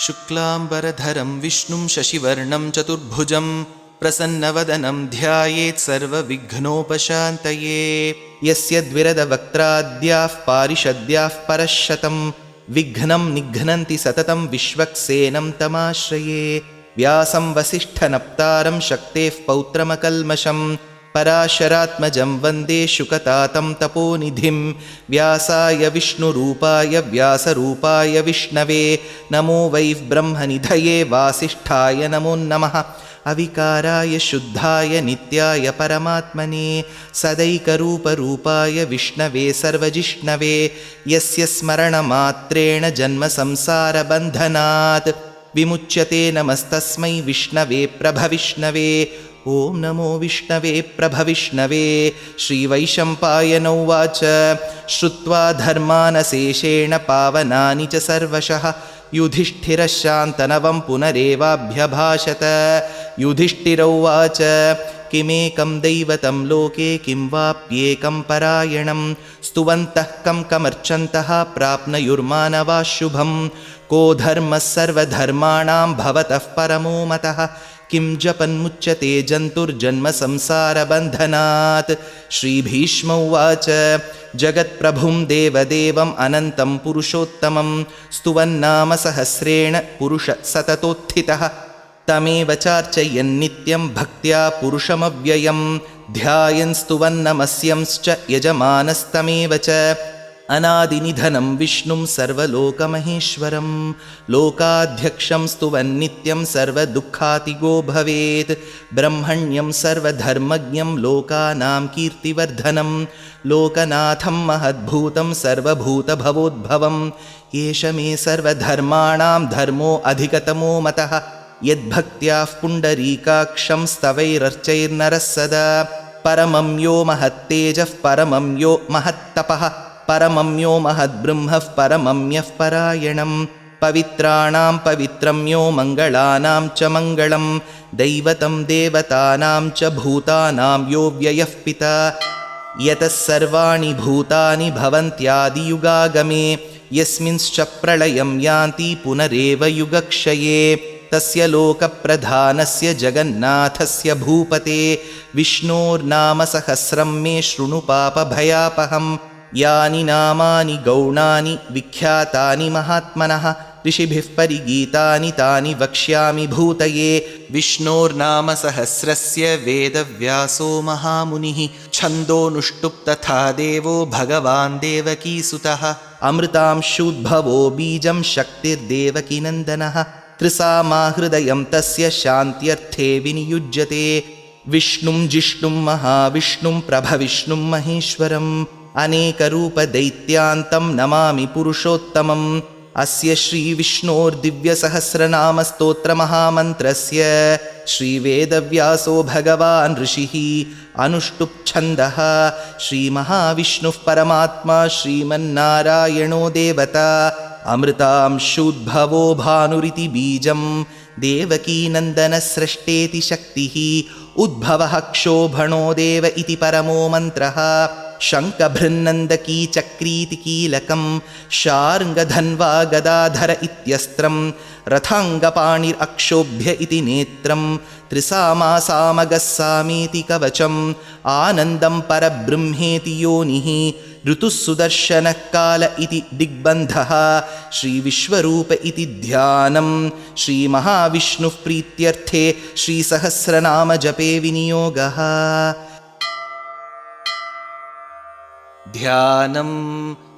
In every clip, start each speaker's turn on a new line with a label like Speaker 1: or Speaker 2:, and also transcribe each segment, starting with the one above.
Speaker 1: शुक्लाम्बरधरं विष्णुं शशिवर्णं चतुर्भुजं प्रसन्नवदनं ध्यायेत् सर्वविघ्नोपशान्तये। यस्य द्विरदवक्त्राद्याः पारिषद्याः परश्शतं विघ्नं निघ्नन्ति सततं विश्वक्सेनं तमाश्रये। व्यासं वसिष्ठनप्तारं शक्तेः पौत्रमकल्मषं पराशरात्मजं वन्दे शुकतातं तपोनिधिं। व्यासाय विष्णुरूपाय व्यासरूपाय विष्णवे नमो वै ब्रह्मनिधये वासिष्ठाय नमो नमः। अविकाराय शुद्धाय नित्याय परमात्मने सदैकरूपरूपाय विष्णवे सर्वजिष्णवे यस्य स्मरणमात्रेण जन्मसंसारबन्धनात् विमुच्यते। नमस्तस्मै विष्णवे प्रभविष्णवे। ॐ नमो विष्णवे प्रभविष्णवे। श्रीवैशम्पायन उवाच श्रुत्वा धर्मानशेषेण पावनानि च सर्वशः युधिष्ठिरः शान्तनवं पुनरेवाभ्यभाषत। युधिष्ठिर उवाच किमेकं दैवतं लोके किं वाप्येकं परायणं स्तुवन्तः कं कमर्चन्तः प्राप्नुयुर्मानवाः शुभं। को धर्मः सर्वधर्माणां भवतः परमो मतः किं जपन्मुच्यते जन्तुर्जन्मसंसारबन्धनात्। श्रीभीष्म उवाच जगत्प्रभुं देवदेवम् अनन्तं पुरुषोत्तमं स्तुवन्नाम सहस्रेण पुरुषः सततोत्थितः तमेव चार्चयन्नित्यं भक्त्या पुरुषमव्ययं ध्यायन् स्तुवन्नमस्यंश्च यजमानस्तमेव च। अनादिनिधनं विष्णुं सर्वलोकमहेश्वरं लोकाध्यक्षं स्तुवन्नित्यं सर्वदुःखातिगो भवेत्। ब्रह्मण्यं सर्वधर्मज्ञं लोकानां कीर्तिवर्धनं लोकनाथं महद्भूतं सर्वभूतभवोद्भवं। एष मे सर्वधर्माणां धर्मो अधिकतमो मतः यद्भक्त्याः पुण्डरीकाक्षं स्तवैरर्चैर्नरः सदा। परमं यो महत्तेजः परमं यो महत्तपः परमं यो महद्ब्रह्मः परमं यः परायणं। पवित्राणां पवित्रं यो मङ्गलानां च मङ्गलं दैवतं देवतानां च भूतानां यो व्ययः पिता। यतः सर्वाणि भूतानि भवन्त्यादियुगागमे यस्मिंश्च प्रलयं यान्ति पुनरेव युगक्षये। तस्य लोकप्रधानस्य जगन्नाथस्य भूपते विष्णोर्नाम सहस्रं मे शृणु पापभयापहम्। यानि नामानि गौणानि विख्यातानि महात्मनः ऋषिभिः परिगीतानि तानि वक्ष्यामि भूतये। विष्णोर्नाम सहस्रस्य वेदव्यासो महामुनिः छन्दोनुष्टुप् तथा देवो भगवान् देवकीसुतः। अमृतांशूद्भवो बीजं शक्तिर्देवकीनन्दनः त्रिसामाहृदयं तस्य शान्त्यर्थे विनियुज्यते। विष्णुं जिष्णुं महाविष्णुं प्रभविष्णुं महेश्वरम् अनेकरूपदैत्यान्तं नमामि पुरुषोत्तमम्। अस्य श्रीविष्णोर्दिव्यसहस्रनामस्तोत्रमहामन्त्रस्य श्रीवेदव्यासो भगवान् ऋषिः अनुष्टुप्छन्दः। श्रीमहाविष्णुः परमात्मा श्रीमन्नारायणो देवता अमृतांशूद्भवो भानुरिति बीजं देवकीनन्दनस्रष्टेति शक्तिः उद्भवः क्षोभणो देव इति परमो मन्त्रः। शङ्खभृन्नन्दकी चक्रीति कीलकं शार्ङ्गधन्वा गदाधर इत्यस्त्रं रथाङ्गपाणिरक्षोभ्य इति नेत्रं त्रिसामासामगः सामेति कवचम् आनन्दं परब्रह्मेति योनिः ऋतुः सुदर्शनः काल इति दिग्बन्धः। श्रीविश्वरूप इति ध्यानं श्रीमहाविष्णुः प्रीत्यर्थे श्रीसहस्रनामजपे विनियोगः। ध्यानं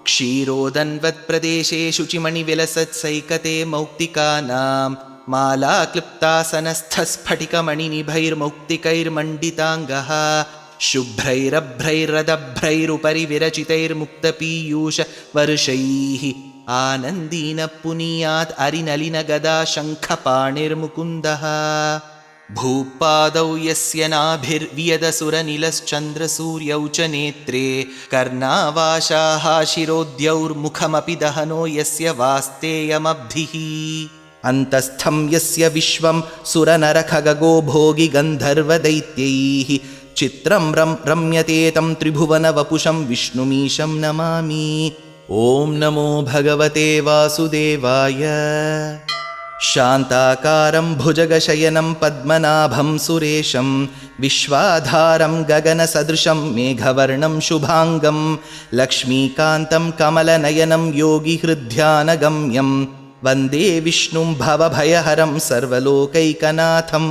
Speaker 1: क्षीरोदन्वत्प्रदेशे शुचिमणिविलसत्सैकते मौक्तिकानां मालाक्लुप्तासनस्थस्फटिकमणिनिभैर्मौक्तिकैर्मण्डिताङ्गः शुभ्रैरभ्रैरदभ्रैरुपरि विरचितैर्मुक्तपीयूषवर्षैः आनन्दीनः पुनीयात् अरिनलिनगदा शङ्खपाणिर्मुकुन्दः। भूपादौ यस्य नाभिर्वियदसुरनिलश्चन्द्रसूर्यौ च नेत्रे कर्णावाशाः शिरोद्यौर्मुखमपि दहनो यस्य वास्तेयमब्धिः। अन्तस्थं यस्य विश्वं सुरनरखगो भोगि गन्धर्वदैत्यैः चित्रं रम्यते तं त्रिभुवनवपुषं विष्णुमीशं नमामि। ॐ नमो भगवते वासुदेवाय। शान्ताकारं भुजगशयनं पद्मनाभं सुरेशं विश्वाधारं गगनसदृशं मेघवर्णं शुभाङ्गं लक्ष्मीकान्तं कमलनयनं योगिहृद्ध्यानगम्यं वन्दे विष्णुं भवभयहरं सर्वलोकैकनाथं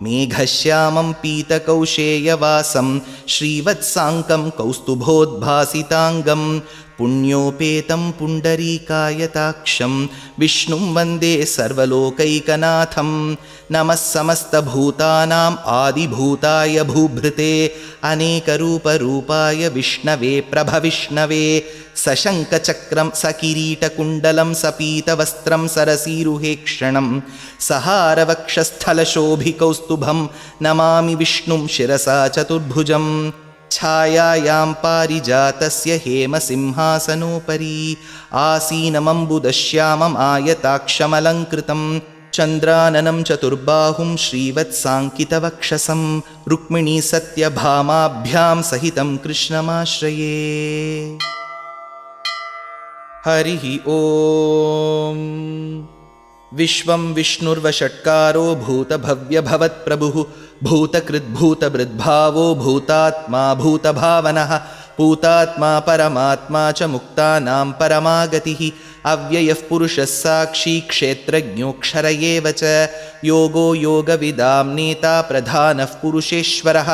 Speaker 1: मेघश्यामं पीतकौशेयवासं श्रीवत्साङ्कं कौस्तुभोद्भासिताङ्गं पुण्योपेतं पुण्डरीकायताक्षं विष्णुं वन्दे सर्वलोकैकनाथं नमः समस्तभूतानाम् आदिभूताय भूभृते अनेकरूपरूपाय विष्णवे प्रभविष्णवे सशङ्खचक्रं सकिरीटकुण्डलं सपीतवस्त्रं सरसीरुहेक्षणं सहारवक्षस्थलशोभिकौस्तुभं नमामि विष्णुं शिरसा चतुर्भुजं छायायां पारिजातस्य हेमसिंहासनोपरि आसीनमम्बुदश्यामम् आयताक्षमलङ्कृतं चन्द्राननं चतुर्बाहुं श्रीवत्साङ्कितवक्षसं रुक्मिणीसत्यभामाभ्यां सहितं कृष्णमाश्रये। हरिः ॐ। विश्वं विष्णुर्वषट्कारो भूतभव्यभवत्प्रभुः भूतकृद्भूतभृद्भावो भूतात्मा भूतभावनः भूतात्मा परमात्मा च मुक्तानां परमागतिः अव्ययः पुरुषः साक्षी क्षेत्रज्ञोऽक्षर एव च योगो योगविदां नेता प्रधानः पुरुषेश्वरः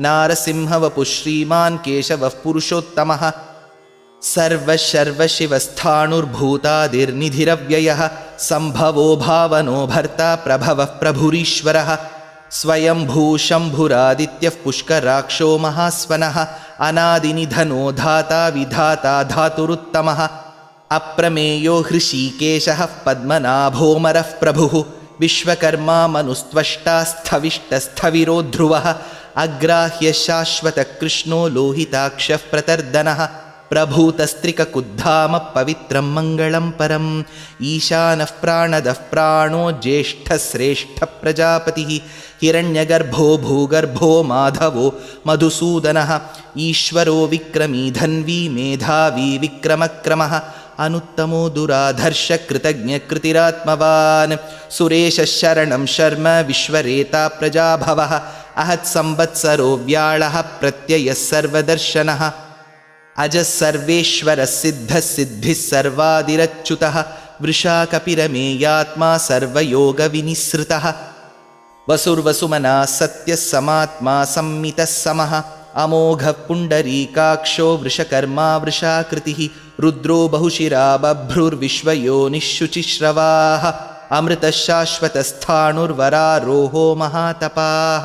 Speaker 1: नारसिंहवपुः श्रीमान् केशवः पुरुषोत्तमः सर्वशर्वशिवस्थाणुर्भूतादिर्निधिरव्ययः सम्भवो भावनो भर्ता प्रभवः प्रभुरीश्वरः स्वयंभू शम्भुरादित्यः पुष्कराक्षो महास्वनः अनादिनिधनो धाता विधाता धातुरुत्तमः अप्रमेयो हृषीकेशः पद्मनाभोमरः प्रभुः विश्वकर्मा मनुस्त्वष्टा स्थविष्टस्थविरो ध्रुवः अग्राह्य शाश्वतकृष्णो लोहिताक्षः प्रतर्दनः प्रभूतस्त्रिककुद्धामः पवित्रं मङ्गलं परम् ईशानः प्राणदः प्राणो ज्येष्ठश्रेष्ठप्रजापतिः हिरण्यगर्भो भूगर्भो माधवो मधुसूदनः ईश्वरो विक्रमी धन्वी मेधावी विक्रमक्रमः अनुत्तमो दुराधर्षकृतज्ञकृतिरात्मवान् सुरेशः शरणं शर्म विश्वरेता प्रजाभवः अहत्संवत्सरो व्याळः प्रत्ययः सर्वदर्शनः अजः सर्वेश्वरः सिद्धः सिद्धिः सर्वादिरच्युतः वृषाकपिरमेयात्मा सर्वयोगविनिसृतः वसुर्वसुमना सत्यः समात्मा संमितः समः अमोघः पुण्डरीकाक्षो वृषकर्मा वृषाकृतिः रुद्रो बहुशिरा बभ्रुर्विश्वयोनिः शुचिश्रवाः अमृतः शाश्वतस्थाणुर्वरारोहो महातपाः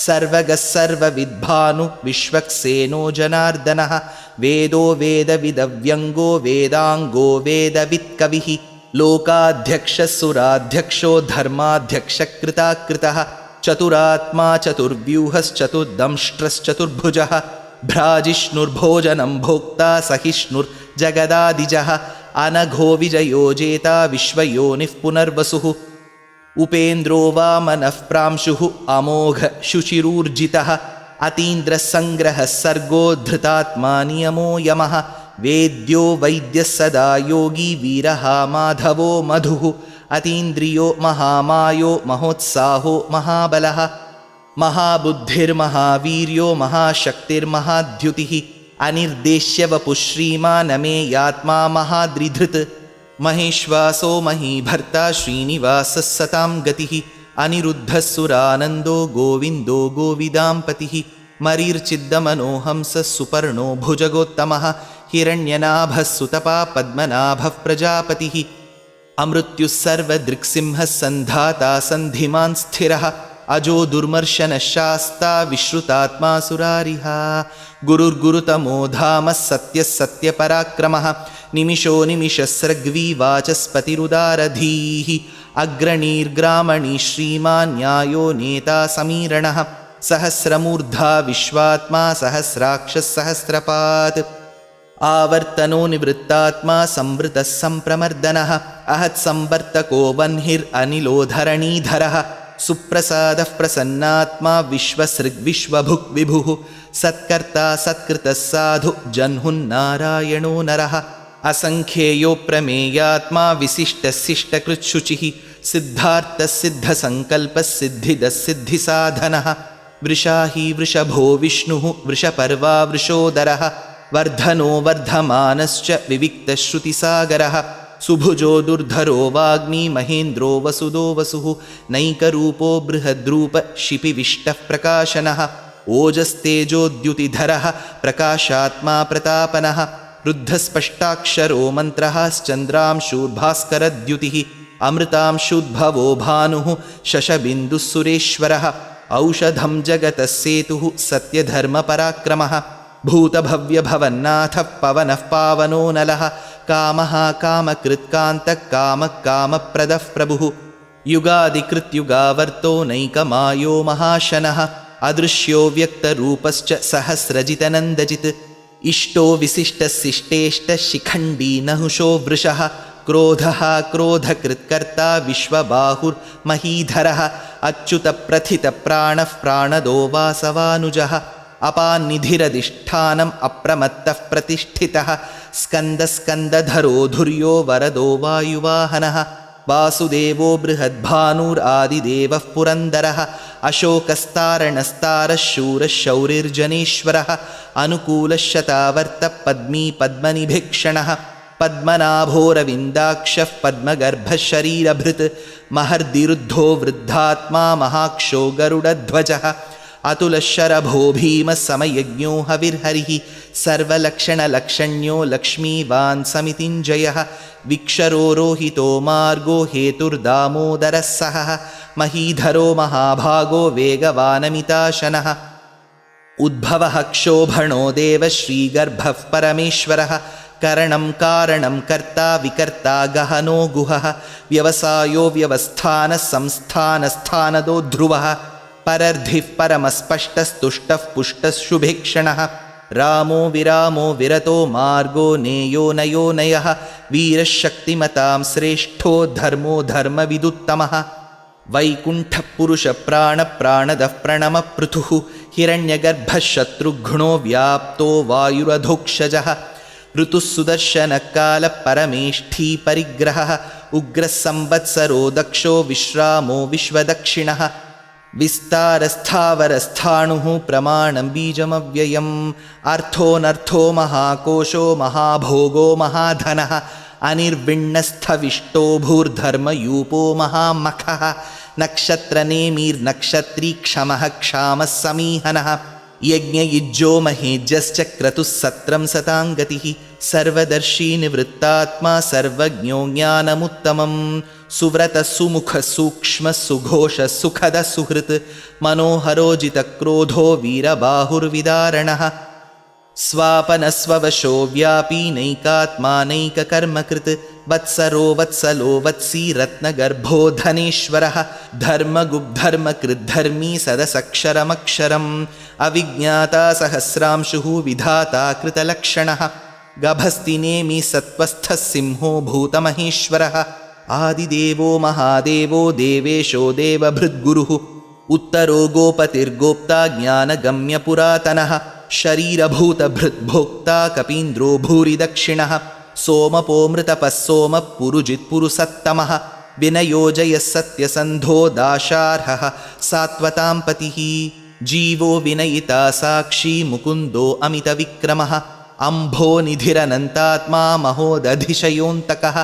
Speaker 1: सर्वगः सर्वविद्भानु विश्वक्सेनो जनार्दनः वेदो वेदविदव्यङ्गो वेदाङ्गो वेदवित्कविः लोकाध्यक्षः सुराध्यक्षो धर्माध्यक्षकृताकृतः चतुरात्मा चतुर्व्यूहश्चतुर्दंष्ट्रश्चतुर्भुजः भ्राजिष्णुर्भोजनं भोक्ता सहिष्णुर्जगदादिजः अनघो विजयो जेता विश्वयोनिः पुनर्वसुः उपेन्द्रो वामनः प्रांशुः अमोघ शुचिरूर्जितः अतीन्द्रसङ्ग्रहः सर्गो धृतात्मा नियमो यमः वेद्यो वैद्यः सदा योगी वीरः माधवो मधुः अतीन्द्रियो महामायो महोत्साहो महाबलः महाबुद्धिर्महावीर्यो महाशक्तिर्महाद्युतिः अनिर्देश्य वपुः श्रीमानमेयात्मा महाद्रिधृत् महेश्वासो महीभर्ता श्रीनिवासः सतां गतिः अनिरुद्धः सुरानन्दो गोविन्दो गोविदाम्पतिः मरीर्चिद्दमनोहंसः सुपर्णो भुजगोत्तमः हिरण्यनाभः सुतपा पद्मनाभः प्रजापतिः अमृत्युः सर्वदृक्सिंहः सन्धाता सन्धिमान् स्थिरः अजो दुर्मर्शनः शास्ता विश्रुतात्मा सुरारिः गुरुर्गुरुतमो धामः सत्यः सत्यपराक्रमः निमिषो निमिषस्रग्वी वाचस्पतिरुदारधीः अग्रणीर्ग्रामणी श्रीमान् न्यायो नेता समीरणः सहस्रमूर्धा विश्वात्मा सहस्राक्षः सहस्रपात् आवर्तनो निवृत्तात्मा संवृतः सम्प्रमर्दनः अहत्संवर्तको वह्निरनिलोधरणीधरः सुप्रसादः प्रसन्नात्मा विश्वसृग्विश्वभुक् विभुः सत्कर्ता सत्कृतः साधु जह्नुन्नारायणो नरः असङ्ख्येयो प्रमेयात्मा विशिष्टशिष्टकृच्छुचिः सिद्धार्थसिद्धसङ्कल्पः सिद्धिदः सिद्धिसाधनः वृषाही वृषभो विष्णुः वृषपर्वा वृषोदरः वर्धनो वर्धमानश्च विविक्तश्रुतिसागरः सुभुजो दुर्धरो वाग्मी महेन्द्रो वसुदो वसुः नैकरूपो बृहद्रूप शिपिविष्टः प्रकाशनः ओजस्तेजोद्युतिधरः प्रकाशात्मा प्रतापनः रुद्धस्पष्टाक्षरो मन्त्रः स्चन्द्रांशूर्भास्करद्युतिः अमृतांशुद्भवो भानुः शशबिन्दुः सुरेश्वरः औषधं जगतः सेतुः सत्यधर्मपराक्रमः भूतभव्यभवन्नाथः पवनः पावनो नलः कामः कामकृत्कान्तः कामः कामप्रदः प्रभुः युगादिकृत्युगावर्तो नैकमायो महाशनः अदृश्यो व्यक्तरूपश्च सहस्रजितनन्दजित् इष्टो विशिष्टशिष्टेष्टशिखण्डी नहुषो वृषः क्रोधः क्रोधकृत्कर्ता विश्वबाहुर्महीधरः अच्युतप्रथितप्राणः प्राणदो वासवानुजः अपान्निधिरधिष्ठानम् अप्रमत्तः प्रतिष्ठितः स्कन्दस्कन्दधरो धुर्यो वरदो वायुवाहनः वासुदेवो बृहद्भानुरादिदेवः पुरन्दरः अशोकस्तारणस्तारः शूरः शौरिर्जनेश्वरः अनुकूलः शतावर्तः पद्मी पद्मनिभीक्षणः पद्मनाभोरविन्दाक्षः पद्मगर्भः शरीरभृत् महर्दिरुद्धो वृद्धात्मा महाक्षो गरुडध्वजः अतुलशरभो भीमः समयज्ञो हविर्हरिः सर्वलक्षणलक्षण्यो लक्ष्मीवान् समितिञ्जयः विक्षरो रोहितो मार्गो हेतुर्दामोदरः सहः महीधरो महाभागो वेगवानमिताशनः उद्भवः क्षोभणो देवः श्रीगर्भः परमेश्वरः करणं कारणं कर्ता विकर्ता गहनो गुहः व्यवसायो व्यवस्थानः संस्थानस्थानदो ध्रुवः परर्धिः परमस्पष्टस्तुष्टः पुष्टः शुभेक्षणः रामो विरामो विरतो मार्गो नेयो नयो नयः वीरशक्तिमतां श्रेष्ठो धर्मो धर्मविदुत्तमः वैकुण्ठपुरुषप्राणप्राणदः प्रणमपृथुः हिरण्यगर्भः शत्रुघ्नो व्याप्तो वायुरधोक्षजः ऋतुः सुदर्शनकालः परमेष्ठी परिग्रहः उग्रः संवत्सरो दक्षो विश्रामो विश्वदक्षिणः विस्तारस्थावरस्थाणुः प्रमाणं बीजमव्ययम् अर्थोऽनर्थो महाकोशो महाभोगो महाधनः अनिर्विण्णस्थविष्टो भूर्धर्मयूपो महामखः नक्षत्रनेमिर्नक्षत्री क्षमः क्षामः समीहनः यज्ञयुज्यो महेज्यश्च क्रतुः सत्रं सताङ्गतिः सर्वदर्शी निवृत्तात्मा सर्वज्ञो ज्ञानमुत्तमं सुव्रतः सुमुखः सूक्ष्मः सुघोषः सुखदः सुहृत् मनोहरोजितक्रोधो वीरबाहुर्विदारणः स्वापनस्ववशो व्यापी नैकात्मा नैककर्मकृत् वत्सरो वत्सलो वत्सी रत्नगर्भो धनेश्वरः धर्मगुब्धर्मकृद्धर्मी सदसक्षरमक्षरम् अविज्ञाता सहस्रांशुः विधाता कृतलक्षणः गभस्तिनेमि सत्त्वस्थः सिंहो भूतमहेश्वरः आदिदेवो महादेवो देवेशो देवभृद्गुरुः उत्तरो गोपतिर्गोप्ता ज्ञानगम्यपुरातनः शरीरभूतभृद्भोक्ता कपीन्द्रो भूरि दक्षिणः सोमपोमृतपः सोमः पुरुजित्पुरुसत्तमः विनयोजयः सत्यसन्धो दाशार्हः सात्वतां पतिः जीवो विनयिता साक्षी मुकुन्दो अमितविक्रमः अम्भो निधिरनन्तात्मा महोदधिशयोऽन्तकः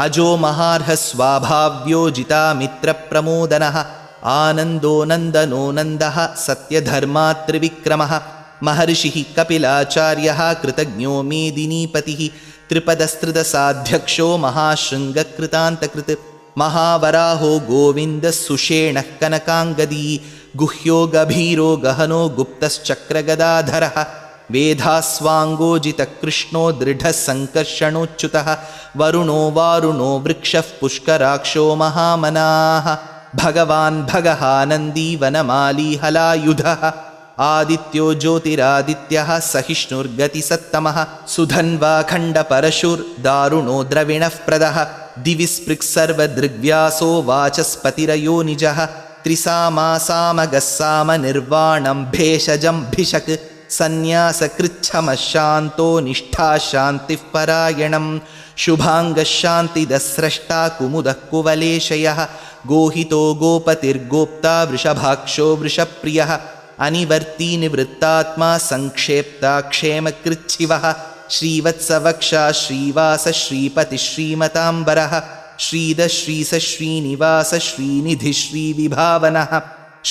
Speaker 1: अजो महार्हः स्वाभाव्यो जितामित्रप्रमोदनः आनन्दो नन्दनो नन्दः सत्यधर्मात्रिविक्रमः महर्षिः कपिलाचार्यः कृतज्ञो मेदिनीपतिः त्रिपदस्त्रिदशाध्यक्षो महाशृङ्गकृतान्तकृत् महावराहो गोविन्दः सुषेणः कनकाङ्गदी गुह्यो गभीरो गहनो गुप्तश्चक्रगदाधरः वेधास्वाङ्गोजितकृष्णो दृढः सङ्कर्षणोच्युतः वरुणो वारुणो वृक्षः पुष्कराक्षो महामनाः भगवान् भगहानन्दी वनमाली हलायुधः आदित्यो ज्योतिरादित्यः सहिष्णुर्गतिसत्तमः सुधन्वाखण्डपरशुर्दारुणो द्रविणः प्रदः दिवि स्पृक्सर्वदृग्व्यासो वाचस्पतिरयो निजः त्रिसामासामगः सामनिर्वाणं भेषजं भिषक् सन्न्यासकृच्छमः शान्तो निष्ठा शान्तिः परायणं शुभाङ्गशान्तिदस्रष्टा कुमुदः कुवलेशयः गोहितो गोपतिर्गोप्ता वृषभाक्षो वृषप्रियः अनिवर्ती निवृत्तात्मा संक्षेप्ता क्षेमकृच्छिवः श्रीवत्सवक्षा श्रीवास श्रीपति श्रीमताम्बरः श्रीद श्रीस श्रीनिवास श्रीनिधि श्रीविभावनः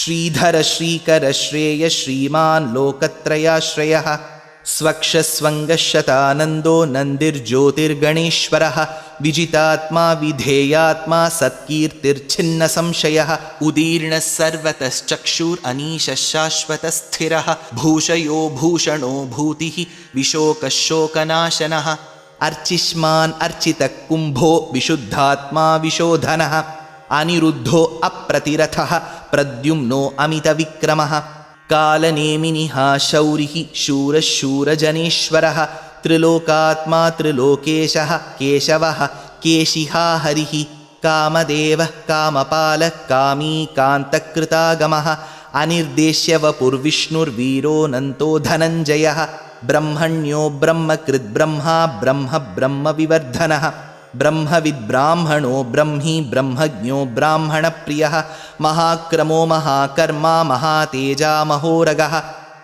Speaker 1: श्रीधर श्रीकर श्रेय श्रीमान् लोकत्रयाश्रयः स्वक्षस्वङ्गशतानन्दो नन्दिर्ज्योतिर्गणेश्वरः विजितात्मा विधेयात्मा सत्कीर्तिर्छिन्नसंशयः उदीर्णः सर्वतश्चक्षुरनीशः शाश्वतस्थिरः भूषयो भूषणो भूतिः विशोकः शोकनाशनः अर्चिष्मान् अर्चितः कुम्भो विशुद्धात्मा विशोधनः अनिरुद्धो अप्रतिरथः प्रद्युम्नो अमितविक्रमः कालनेमिनिः शौरिः शूरः शूरजनेश्वरः त्रिलोकात्मा त्रिलोकेशः केशवः केशिहा हरिः कामदेवः कामपालः कामी कान्तकृतागमः अनिर्देश्य वपुर्विष्णुर्वीरोऽनन्तो धनञ्जयः ब्रह्मण्यो ब्रह्मकृद्ब्रह्मा ब्रह्म ब्रह्मविवर्धनः ब्रह्मविद्ब्राह्मणो ब्रह्मी ब्रह्मज्ञो ब्राह्मणप्रियः महाक्रमो महाकर्मा महातेजा महोरगः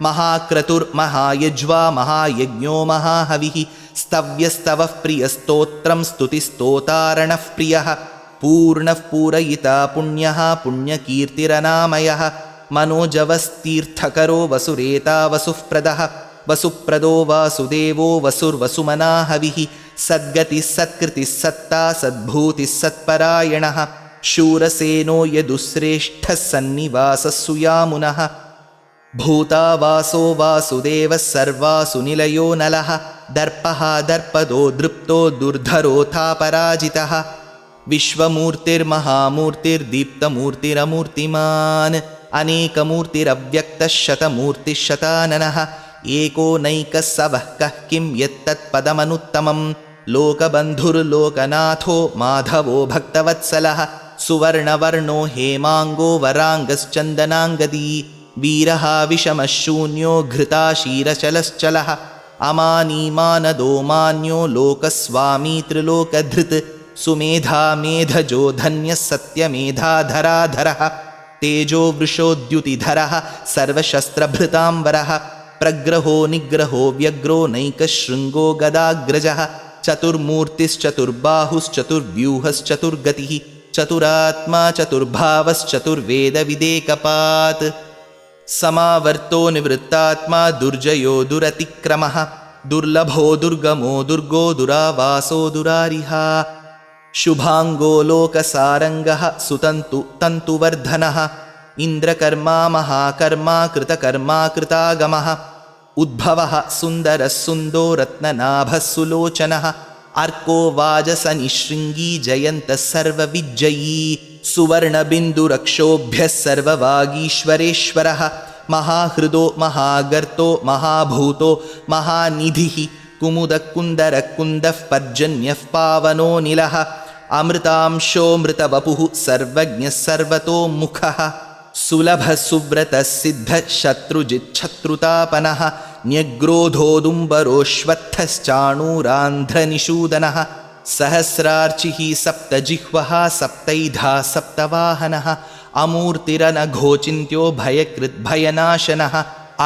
Speaker 1: महाक्रतुर्महायज्वा महायज्ञो महाहविः स्तव्यस्तवः प्रियस्तोत्रं स्तुतिस्तोतारणः प्रियः पूर्णः पूरयिता पुण्यः पुण्यकीर्तिरनामयः मनोजवस्तीर्थकरो वसुरेता वसुःप्रदः वसुप्रदो वासुदेवो वसुर्वसुमनाहविः सद्गतिः सत्कृतिः सत्ता सद्भूतिः सत्परायणः शूरसेनो यदुश्रेष्ठः सन्निवासः सुयामुनः भूतावासो वासुदेवः सर्वासु निलयो नलः दर्पः दर्पदो दृप्तो दुर्धरोऽथापराजितः विश्वमूर्तिर्महामूर्तिर्दीप्तमूर्तिरमूर्तिमान् अनेकमूर्तिरव्यक्तः शतमूर्तिः शताननः एको नैकः सवः कः किं यत्तत्पदमनुत्तमं लोकबन्धुर्लोकनाथो माधवो भक्तवत्सलः सुवर्णवर्णो हेमाङ्गो वराङ्गश्चन्दनाङ्गदी वीरः विषमः शून्यो घृताशीरचलश्चलः अमानीमानदो मान्यो लोकस्वामी त्रिलोकधृत् सुमेधा मेधजो धन्यः सत्यमेधाधराधरः तेजो वृषोद्युतिधरः सर्वशस्त्रभृताम्बरः प्रग्रहो निग्रहो व्यग्रो नैकशृङ्गो गदाग्रजः चतुर्मूर्तिश्चतुर्बाहुश्चतुर्व्यूहश्चतुर्गतिः चतुरात्मा चतुर्भावश्चतुर्वेदविदेकपात् समावर्तो निवृत्तात्मा दुर्जयो दुरतिक्रमः दुर्लभो दुर्गमो दुर्गो दुरावासो दुरारिहा शुभाङ्गो लोकसारङ्गः सुतन्तु तन्तुवर्धनः इन्द्रकर्मा महाकर्मा कृतकर्मा कृतागमः उद्भवः सुन्दरः सुन्दो रत्ननाभः सुलोचनः अर्को वाजसनिशृङ्गी जयन्तः सर्वविज्जयी सुवर्णबिन्दुरक्षोभ्यः सर्ववागीश्वरेश्वरः महाहृदो महागर्तो महाभूतो महानिधिः कुमुदकुन्दरकुन्दः पर्जन्यः पावनो निलः अमृतांशो मृतवपुः सर्वज्ञः सर्वतोमुखः सुलभः सुव्रतः सिद्धः शत्रुजिच्छत्रुतापनः न्यग्रोधोदुम्बरोऽश्वत्थश्चाणूरान्ध्रनिषूदनः सहस्रार्चिः सप्तजिह्वः सप्तैधा सप्तवाहनः अमूर्तिरनघोचिन्त्यो भयकृद्भयनाशनः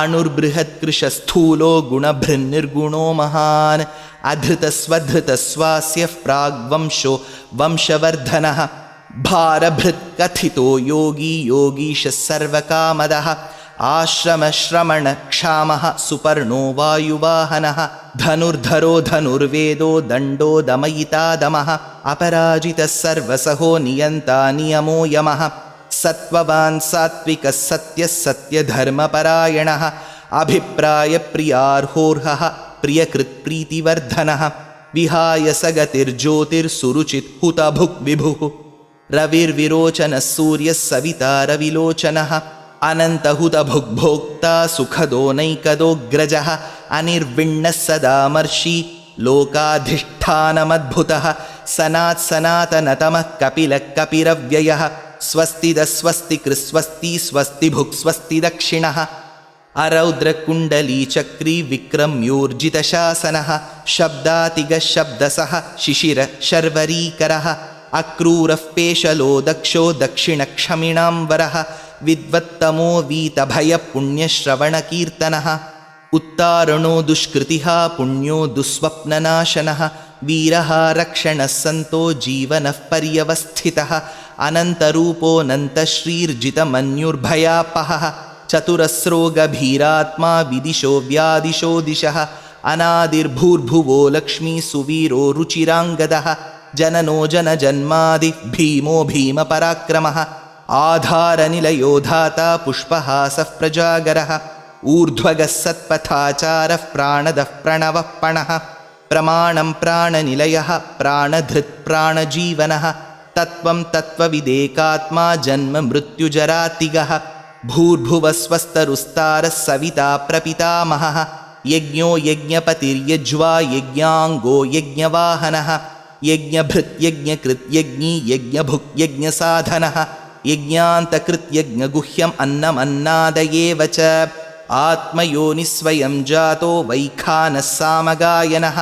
Speaker 1: अणुर्बृहत्कृशस्थूलो गुणभृन्निर्गुणो महान् अधृतस्वधृतस्वास्यः प्राग्वंशो वंशवर्धनः भारभृत्कथितो योगी योगीशः सर्वकामदः आश्रमश्रमणक्षामः सुपर्णो वायुवाहनः धनुर्धरो धनुर्वेदो दण्डो दमयितादमः अपराजितः सर्वसहो नियन्ता नियमो यमः सत्त्ववान् सात्विकः सत्यः सत्यधर्मपरायणः अभिप्रायप्रियार्होर्हः प्रियकृत्प्रीतिवर्धनः विहाय सगतिर्ज्योतिर्सुरुचित् हुतभुक् विभुः रविर्विरोचनः सूर्यः सविता रविलोचनः अनन्तहुतभुग्भोक्ता सुखदो नैकदोऽग्रजः अनिर्विण्णः सदामर्षि लोकाधिष्ठानमद्भुतः सनात्सनातनतमः कपिलः कपिरव्ययः स्वस्तिदस्वस्तिकृस्वस्ति स्वस्तिभुक् स्वस्ति दक्षिणः अरौद्रकुण्डलीचक्री विक्रम्योर्जितशासनः शब्दातिगशब्दसः शिशिर शर्वरीकरः अक्रूरः पेशलो दक्षो दक्षिणक्षमिणाम्बरः विद्वत्तमो वीतभयपुण्यश्रवणकीर्तनः उत्तारणो दुष्कृतिः पुण्यो दुःस्वप्ननाशनः वीरः रक्षणः सन्तो जीवनः पर्यवस्थितः अनन्तरूपोऽनन्तश्रीर्जितमन्युर्भयापहः चतुरस्रो गभीरात्मा विदिशो व्यादिशो दिशः अनादिर्भूर्भुवो लक्ष्मी सुवीरो रुचिराङ्गदः जननो जनजन्मादि भीमो भीमपराक्रमः आधारनिलयो धाता पुष्पहासः प्रजागरः ऊर्ध्वगः सत्पथाचारः प्राणदः प्रणवः पणः प्रमाणं प्राणनिलयः प्राणधृत् प्राणजीवनः तत्त्वं तत्त्वविदेकात्मा जन्म मृत्युजरातिगः भूर्भुवस्वस्तरुस्तारः सविता प्रपितामहः यज्ञो यज्ञपतिर्यज्वा यज्ञाङ्गो यज्ञवाहनः यज्ञभृत् यज्ञकृत् यज्ञी यज्ञभुक् यज्ञसाधनः यज्ञान्तकृत् यज्ञगुह्यम् अन्नमन्नादयेव च आत्मयोनिस्वयं जातो वैखानः सामगायनः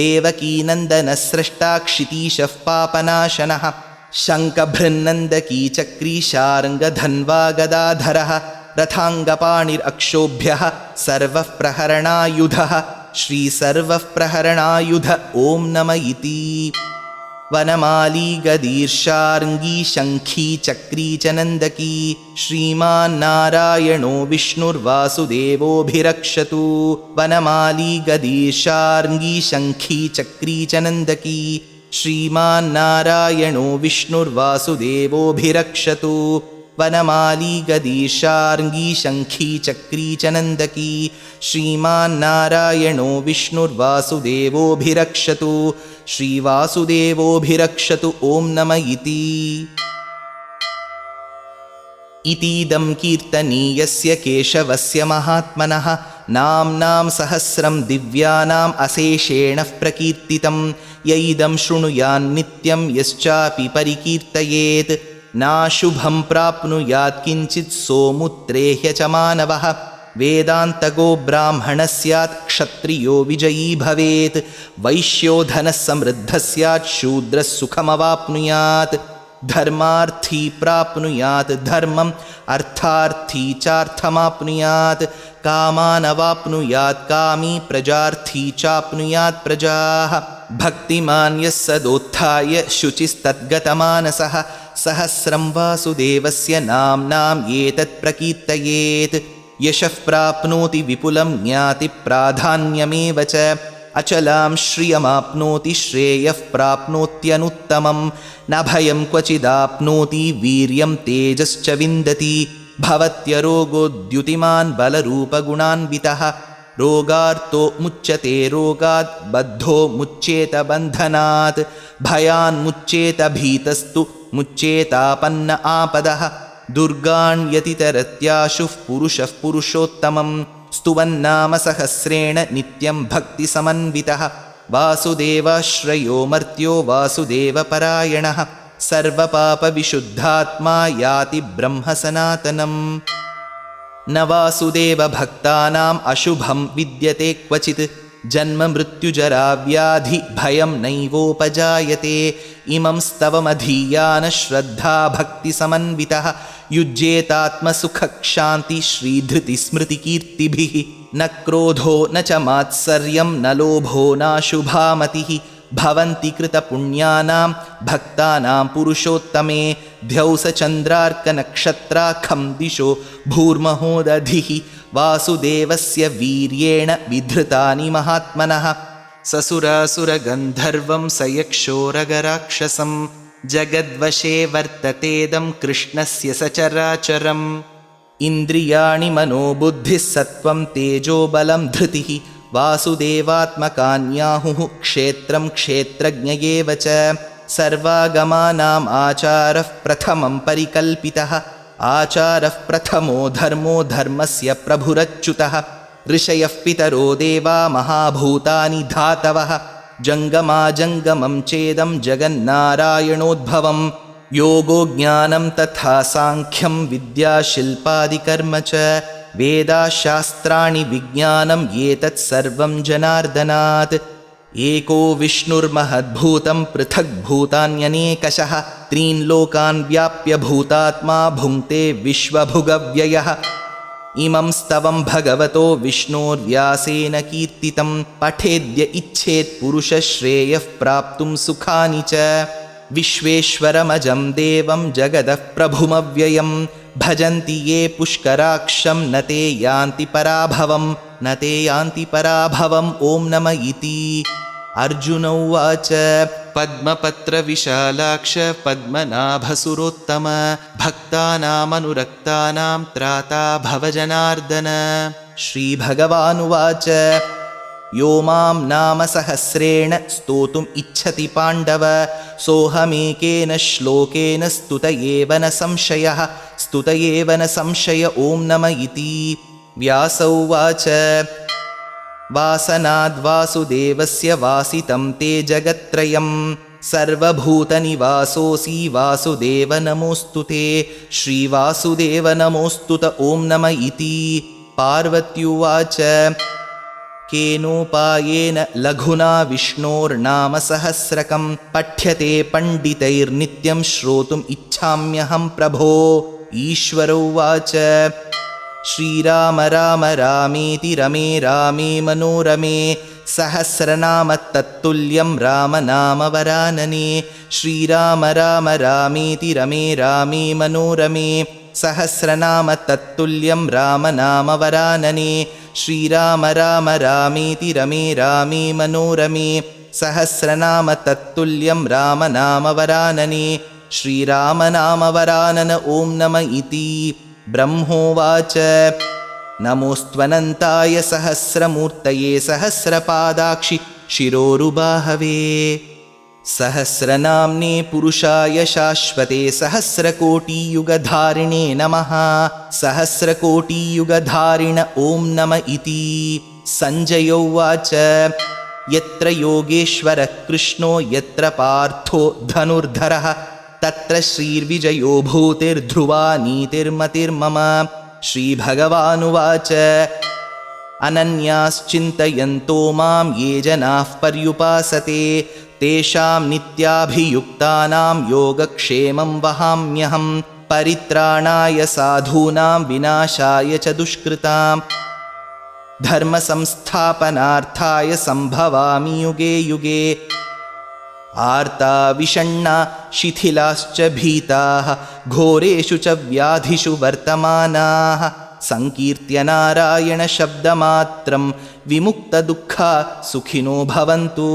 Speaker 1: देवकीनन्दनः स्रष्टा क्षितीशः पापनाशनः शङ्खभृन्नन्दकी चक्री शार्ङ्गधन्वा गदाधरः रथाङ्गपाणिरक्षोभ्यः सर्वः प्रहरणायुधः श्रीसर्वः प्रहरणायुध ॐ नम इति वनमाली गदीर्षार्ङ्गी शङ्खी चक्री च नन्दकी श्रीमान्नारायणो विष्णुर्वासुदेवोऽभिरक्षतु वनमाली गदीर्षार्ङ्गी शङ्खी चक्री च नन्दकी श्रीमान्नारायणो विष्णुर्वासुदेवोऽभिरक्षतु वनमाली गदीर्षार्ङ्गी शङ्खी चक्री च नन्दकी श्रीमान्नारायणो विष्णुर्वासुदेवोऽभिरक्षतु श्रीवासुदेवोऽभिरक्षतु ॐ नम इतीदं कीर्तनीयस्य केशवस्य महात्मनः नाम्नां सहस्रं दिव्यानाम् अशेषेण प्रकीर्तितं य इदं शृणुयान्नित्यं यश्चापि परिकीर्तयेत् नाशुभं प्राप्नुयात् किञ्चित् सोमुत्रेह्य च मानवः वेदान्तगो ब्राह्मणः स्यात् क्षत्रियो विजयी भवेत् वैश्यो धनः समृद्धः स्यात् शूद्रः सुखमवाप्नुयात् धर्मार्थी प्राप्नुयात् धर्मम् अर्थार्थी चार्थमाप्नुयात् कामानवाप्नुयात् कामी प्रजार्थी चाप्नुयात् प्रजाः भक्तिमान् यः सदोत्थाय शुचिस्तद्गतमानसः सहस्रं वासुदेवस्य नाम्नाम् एतत् प्रकीर्तयेत् यशः प्राप्नोति विपुलं ज्ञाति प्राधान्यमेव च अचलां श्रियमाप्नोति श्रेयः प्राप्नोत्यनुत्तमं न भयं क्वचिदाप्नोति वीर्यं तेजश्च विन्दति भवत्यरोगोद्युतिमान् बलरूपगुणान्वितः रोगार्तो मुच्यते रोगात् बद्धो मुच्येत बन्धनात् भयान्मुच्येत भीतस्तु मुच्येतापन्न आपदः दुर्गाण्यतितरत्याशुः पुरुषः पुरुषोत्तमं स्तुवन्नाम सहस्रेण नित्यं भक्तिसमन्वितः वासुदेवाश्रयो मर्त्यो वासुदेवपरायणः सर्वपापविशुद्धात्मा याति ब्रह्मसनातनम् न वासुदेवभक्तानाम् अशुभं विद्यते क्वचित् जन्म मृत्युजरा व्याधि भयं नैवोपजायते इमं स्तवमधीयान श्रद्धा भक्तिसमन्वितः युज्येतात्मसुखक्षान्ति श्रीधृतिस्मृतिकीर्तिभिः न क्रोधो न च मात्सर्यं न लोभो नाशुभामतिः भवन्ति कृतपुण्यानां भक्तानां पुरुषोत्तमे द्यौसचन्द्रार्कनक्षत्राखं दिशो भूर्महोदधिः वासुदेवस्य वीर्येण विधृतानि महात्मनः ससुरासुरगन्धर्वं सयक्षोरगराक्षसं जगद्वशे वर्ततेदं कृष्णस्य सचराचरम् इन्द्रियाणि मनोबुद्धिः सत्त्वं तेजोबलं धृतिः वासुदेवात्मकान्याहुः क्षेत्रं क्षेत्रज्ञ एव च सर्वागमानाम् आचारः प्रथमं परिकल्पितः आचारः प्रथमो धर्मो धर्मस्य प्रभुरच्युतः ऋषयः पितरो देवा महाभूतानि धातवः जङ्गमाजङ्गमं चेदं जगन्नारायणोद्भवं योगो ज्ञानं तथा साङ्ख्यं विद्याशिल्पादिकर्म च वेदाशास्त्राणि विज्ञानम् एतत् सर्वं जनार्दनात् एको विष्णुर्महद्भूतं पृथग्भूतान्यनेकशः त्रीन् लोकान् व्याप्य भूतात्मा भुङ्क्ते विश्वभुगव्ययः इमं स्तवं भगवतो विष्णोर्व्यासेन कीर्तितं पठेद्य इच्छेत् पुरुषश्रेयः प्राप्तुं सुखानि च विश्वेश्वरमजं देवं जगदः प्रभुमव्ययं भजन्ति ये पुष्कराक्षं न ते यान्ति पराभवम् ॐ नम इति अर्जुन उवाच पद्मपत्रविशालाक्ष पद्मनाभसुरोत्तम भक्तानामनुरक्तानां त्राता भवजनार्दन श्रीभगवानुवाच यो मां नाम सहस्रेण स्तोतुम् इच्छति पाण्डव सोऽहमेकेन श्लोकेन स्तुत एव न संशय ॐ नम इति व्यास उवाच वासनाद्वासुदेवस्य वासितं ते जगत्त्रयं सर्वभूतनिवासोऽसि वासुदेव नमोऽस्तु ते श्रीवासुदेव नमोऽस्तु त ॐ नम इति पार्वत्युवाच केनोपायेन लघुना विष्णोर्नाम सहस्रकं पठ्यते पण्डितैर्नित्यं श्रोतुम् इच्छाम्यहं प्रभो ईश्वर उवाच श्रीराम राम रामेति रमे रामे मनोरमे सहस्रनाम तत्तुल्यं राम नाम वरानने श्रीराम राम रामेति रमे रामे मनोरमे सहस्रनाम तत्तुल्यं राम नाम वरानने श्रीराम राम रामेति रमे रामे मनोरमे सहस्रनाम तत्तुल्यं राम नाम वरानने श्रीराम नाम वरानन ॐ नम इति ब्रह्मोवाच नमोऽस्त्वनन्ताय सहस्रमूर्तये सहस्रपादाक्षि शिरोरुबाहवे सहस्रनाम्ने पुरुषाय शाश्वते सहस्रकोटियुगधारिणे नमः सहस्रकोटियुगधारिण ॐ नम इति सञ्जय उवाच यत्र योगेश्वरः कृष्णो यत्र पार्थो धनुर्धरः तत्र श्रीर्विजयो भूतिर्ध्रुवा नीतिर्मतिर्मम श्रीभगवानुवाच अनन्याश्चिन्तयन्तो मां ये जनाः पर्युपासते तेषां नित्याभियुक्तानां योगक्षेमं वहाम्यहं परित्राणाय साधूनां विनाशाय च दुष्कृतां धर्मसंस्थापनार्थाय सम्भवामि युगे युगे आर्ता विषण्णा शिथिलाश्च भीताः घोरेषु च व्याधिषु वर्तमानाः संकीर्त्य नारायणशब्दमात्रं विमुक्तदुःखा सुखिनो भवन्तु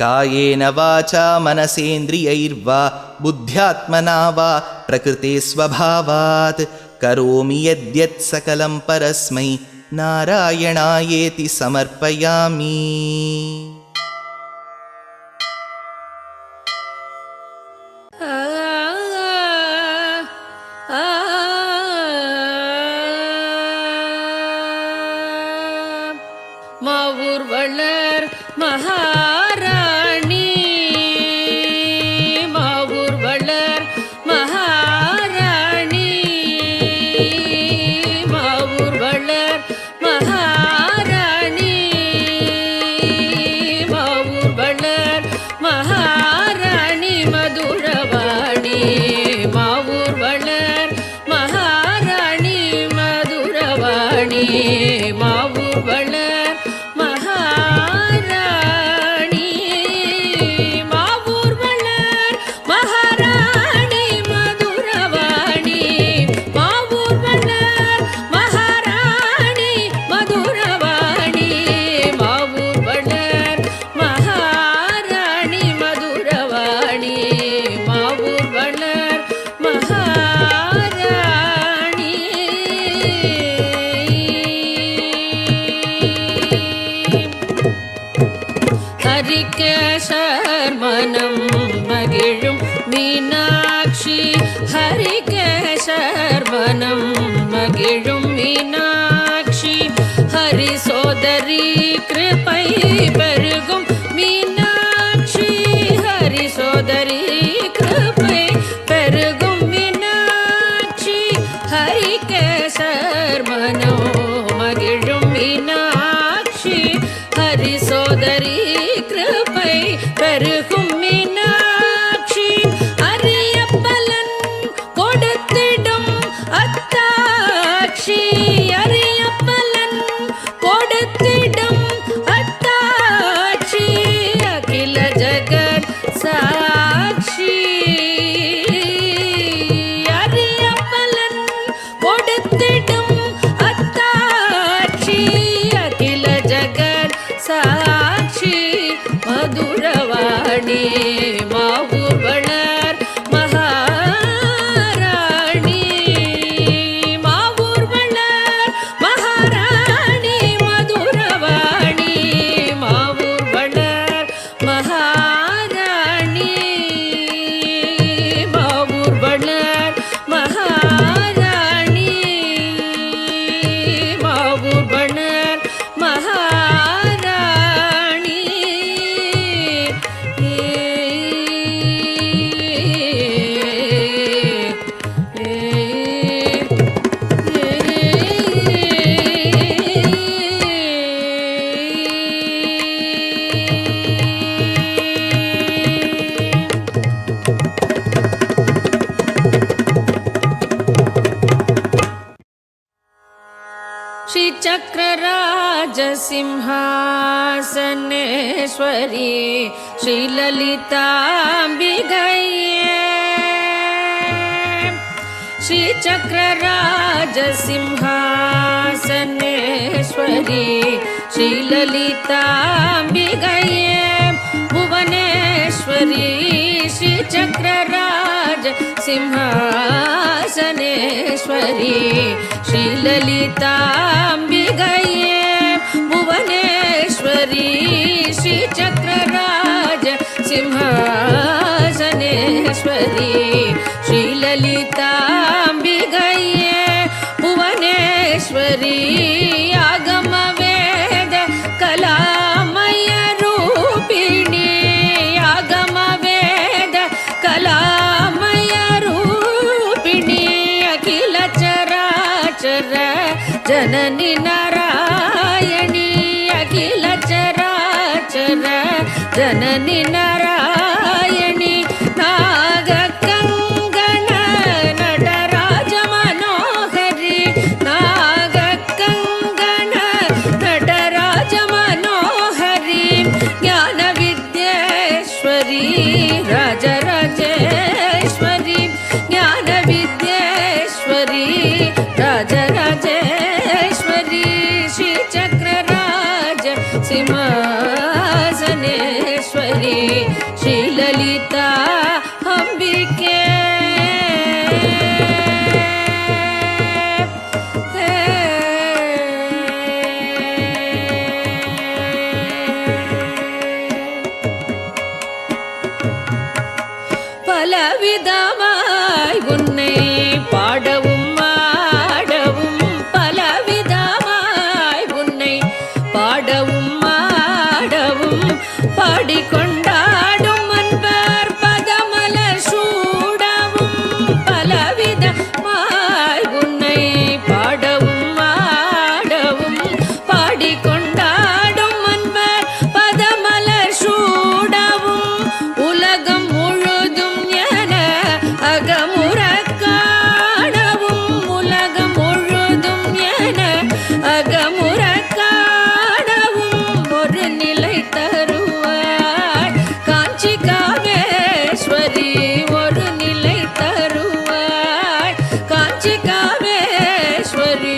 Speaker 1: कायेन वाचा मनसेन्द्रियैर्वा बुद्ध्यात्मना वा प्रकृते स्वभावात् करोमि यद्यत् सकलं परस्मै नारायणायेति समर्पयामि।
Speaker 2: மாவூர்வளர் மகாராணி மாவூர்வளர் மகாராணி மாவூர்வளர் மகாராணி மாவூர்வளர் மகாராணி மதுரவாணி மாவூர்வளர் மகாராணி மதுரவாணி மாவூர்வளர் ஹரிகேசர்மனம் மகிழும் மீனாட்சி ஹரிகேசர்மனம் மகிழும் மீனாட்சி ஹரி சோதரி கிருபை பெருகும் மீனாட்சி ஹரி சோதரி கிருபை பெருகும் மீனாட்சி ஹரிகேசர்மனம் மாவூர் வளர் மகாராணி மாவூர் வளர் மகாராணி மதுரவாணி மாவூர் வளர் மகாராணி மாவூர் வளர் மகாராணி மாவூர் வளர் மகாராணி श्रीचक्रराजसिंहासनेश्वरी श्रीललिताम्बिकये श्रीचक्रराजसिंहासनेश्वरी श्रीललिताम्बिकये भुवनेश्वरी श्रीचक्रराजसिंहासनेश्वरी श्रीललिताम्बिकये भुवनेश्वरी श्रीचक्रराजसिंहासनेश्वरी श्रीललिताम्बिकये भुवनेश्वरी आगमवेद कलामय रूपिणी आगमवेद कलामय रूपिणी अखिल चराचर जननी नारायणी अखिल चराचर जननी नारायणी नागकङ्गण नटराज मनोहरी नागकङ्गण नटराज मनोहरी ज्ञानविद्येश्वरी राजराजेश्वरी ज्ञानविद्येश्वरी राजराजेश्वरी श्रीचक्रराज सिंहासनेश्वरी श्रीललिता अम्बिके பலவிதமாய் உன்னை பாடவும் ஆடவும் பலவிதமாய் உன்னை பாடவும் ஆடவும் பாடிக்கொண்டாடும் அன்பர் பதமலர் சூடவும் பலவிதமாய் உன்னை பாடவும் ஆடவும் பாடிக்கொண்டாடும் அன்பர் பதமலர் சூடவும் உலகம் முழுதும் என அகமுற காணவும் உலகம் முழுதும் என அகமுற காணவும் ஒரு நிலை தருவாய் காஞ்சி காமேஸ்வரி ஒரு நிலை தருவாய் காஞ்சி காமேஸ்வரி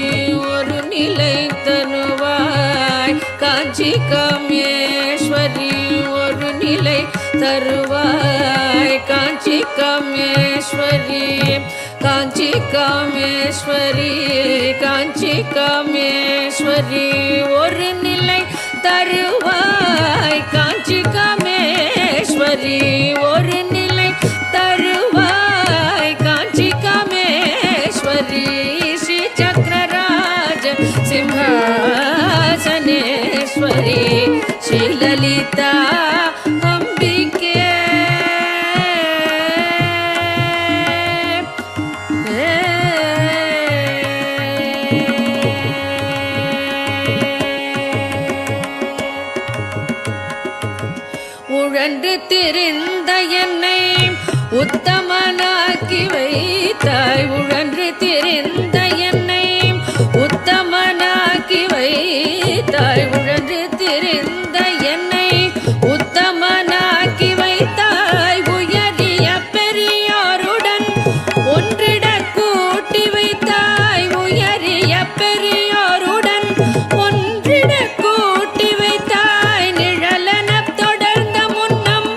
Speaker 2: ஒரு நிலை தருவாய் காஞ்சி காமேஸ்வரி ஒரு நிலை தருவாய் காஞ்சி காமேஸ்வரி காஞ்சி காமேஸ்வரி காஞ்சி காமேஸ்வரி ஒரு நிலை தருவாய் காஞ்சி காமேஸ்வரி ஒரு நிலை தருவாய் காஞ்சி காமேஸ்வரி ஸ்ரீ சக்கரராஜ சிம்ஹாசனேஸ்வரி ஸ்ரீலலிதா அம்பிகே உழன்று திரிந்த என்னை உத்தமனாக்கி வைத்தாய் உழன்று திரிந்த என்னை உத்தமனாக்கி வைத்தாய் உழன்று திரிந்த என்னை உத்தமனாக்கி வைத்தாய் உயரிய பெரியோருடன் ஒன்றிட கூட்டி வைத்தாய் உயரிய பெரியோருடன் ஒன்றிட கூட்டி வைத்தாய் நிழலன தொடர்ந்த முன்னம்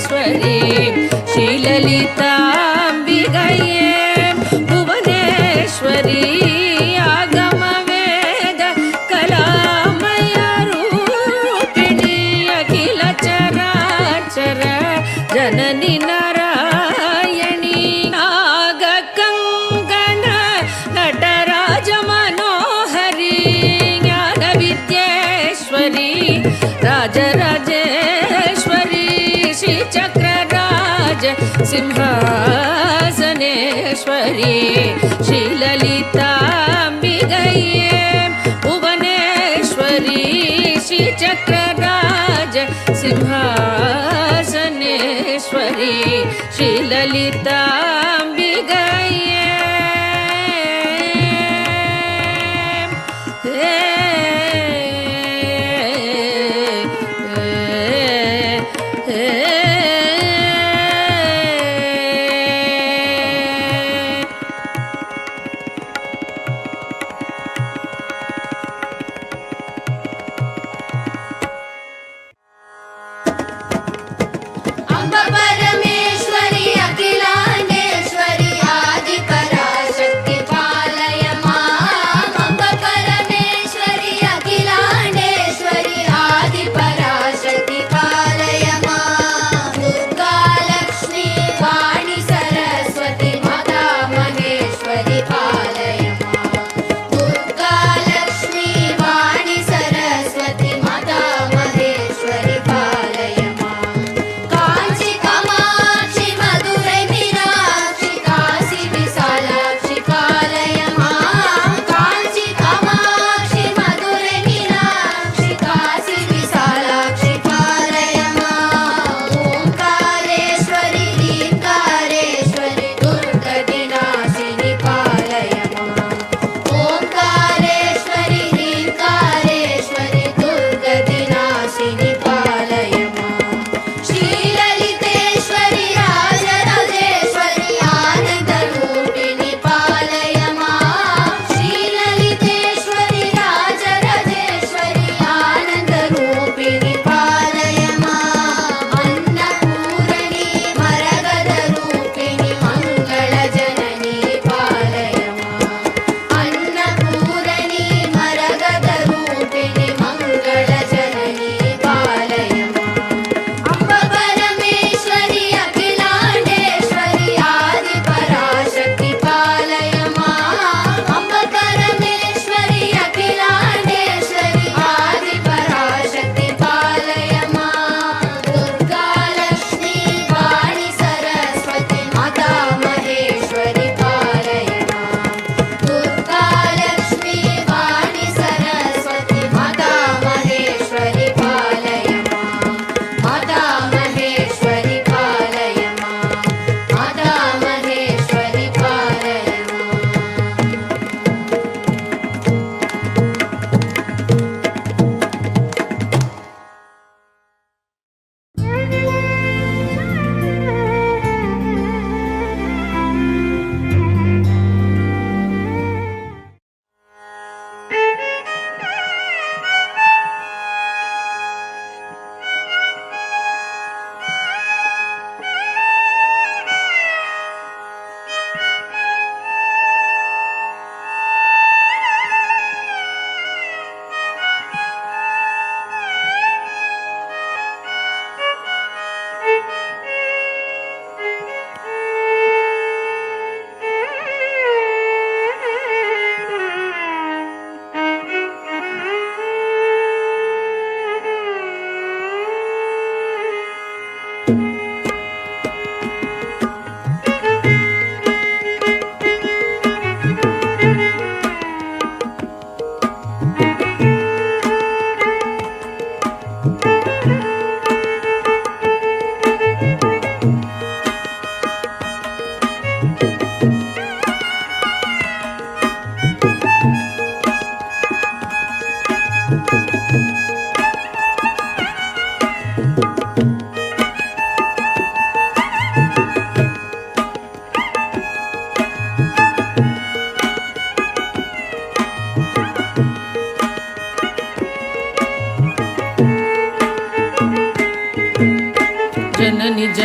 Speaker 2: புவனேஸ்வரி ஸ்ரீலலிதாம்பிகையே புவனேஸ்வரி ஆகம வேத கலாமய ரூபிணி அகில சராச்சர ஜனனி நாராயணி நாக கங்கண நடராஜ மனோஹரி ஞான வித்யேஸ்வரி ராஜராஜேஸ்வரி ஸ்ரீ சக்கரராஜ சிம்ஹாசனேஸ்வரி ஸ்ரீலலிதாம்பிகையே புவனேஸ்வரி ஸ்ரீ சக்கரராஜ சிம்ஹாசனேஸ்வரி ஸ்ரீலலிதாம்பிகையே
Speaker 3: अम्ब परमेश्वरी अखिलांडेश्वरी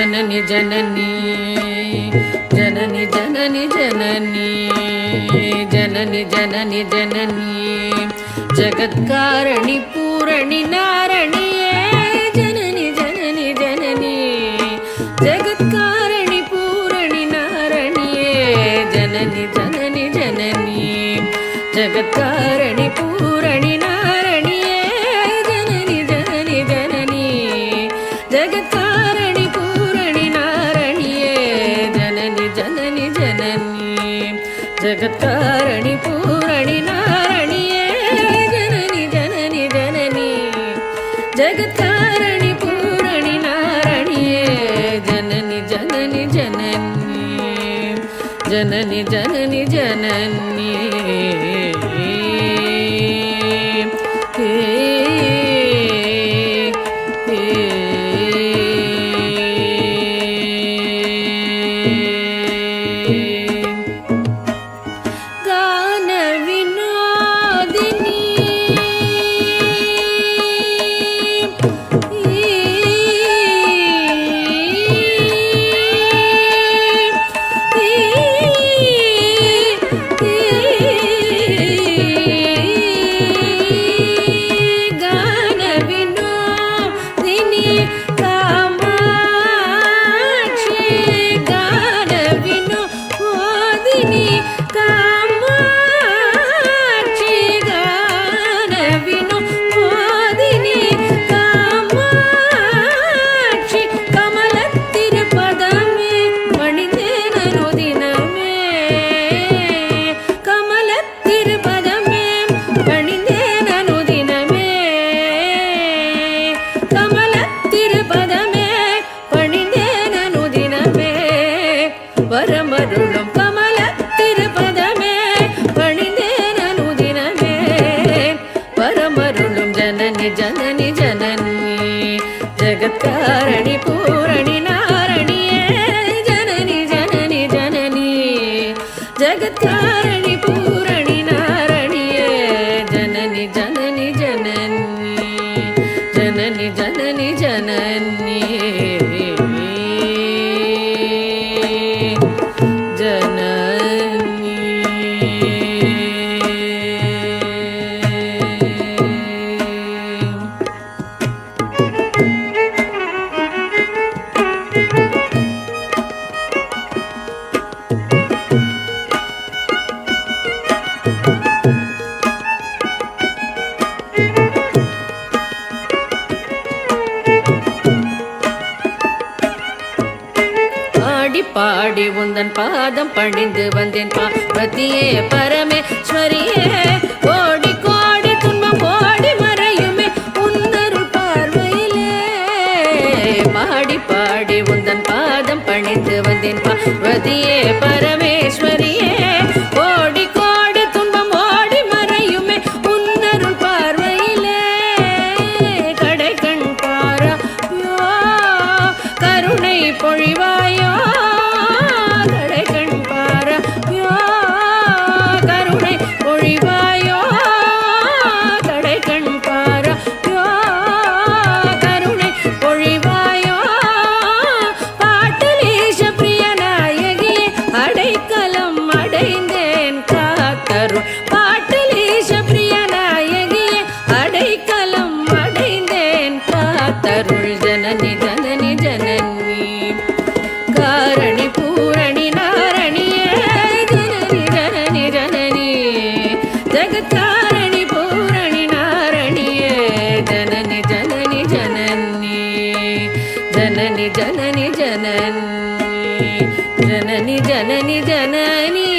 Speaker 2: जननी जननी जननी जननी जननी जननी जननी जननी जगत्कारणि पूरणि नारणिये जननी जननी जननी जगत्कारणि पूरणि नारणिये जननी जननी जननी जगत्कारणि पूरणि नारणिये जननी जननी जननी जगत्कारणि पूरणि नारणिये जननी जननी जननी जगत्कारणि पूरणि नारणिये जननी जननी जननी जगत्कारणि पूरणि नारणिये जननी जननी जननी जननी जननी जननी வரமருளும் கமல திருப்பதமே பணிந்தேனனுதினமே வரமருளும் ஜனனி ஜனனி ஜனனி ஜகத்காரணி பூரணி நாரணியே ஜனனி ஜனனி ஜனனி ஜகத்காரணி பூரணி நாரணியே ஜனனி ஜனனி ஜனனி ஜனனி ஜனனி ஜனனி பாடி உந்தன் பாதம் பணிந்து வந்தேன் பார்வதியே பரமேஸ்வரியே கோடி கோடி துன்பம் ஓடி மறையுமே உன்னருள் பார்வையிலே பாடி பாடி உந்தன் பாதம் பணிந்து வந்தேன் பார்வதியே பரமேஸ்வரியே கோடி கோடி துன்பம் ஓடி மறையுமே உன்னருள் பார்வையிலே கடை கண் பாராயோ கருணை பொழிவாயோ जननी जननी जननी कारणि पूरणि नारणिये जननी जननी जननी जगत्कारणि पूरणि नारणिये जननी जननी जननी जननी जननी जननी जननी जननी जननी जननी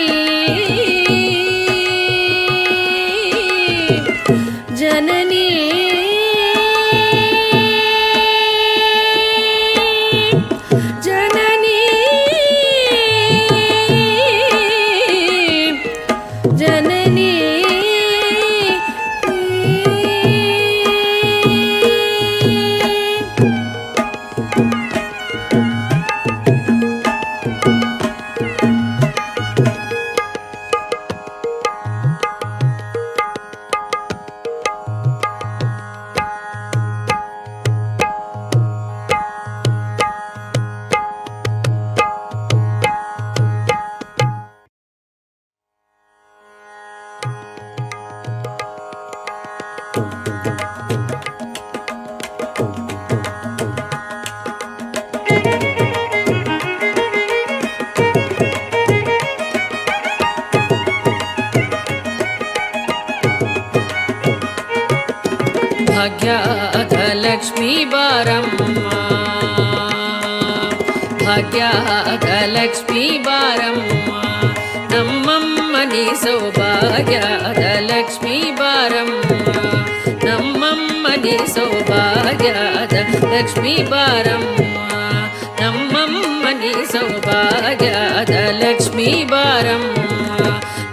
Speaker 2: ಭಾಗ್ಯದ ಲಕ್ಷ್ಮೀ ಬಾರಮ್ಮ ಭಾಗ್ಯದ ಲಕ್ಷ್ಮೀ ಬಾರಮ್ಮ ನಮ್ಮಮ್ಮನಿ ಸೌಭಾಗ್ಯದ ಲಕ್ಷ್ಮೀ ಬಾರಮ್ಮ ನಮ್ಮಮ್ಮನಿ ಸೌಭಾಗ್ಯದ ಲಕ್ಷ್ಮೀ ಬಾರಮ್ಮ ನಮ್ಮಮ್ಮನಿ ಸೌಭಾಗ್ಯದ ಲಕ್ಷ್ಮೀ ಬಾರಮ್ಮ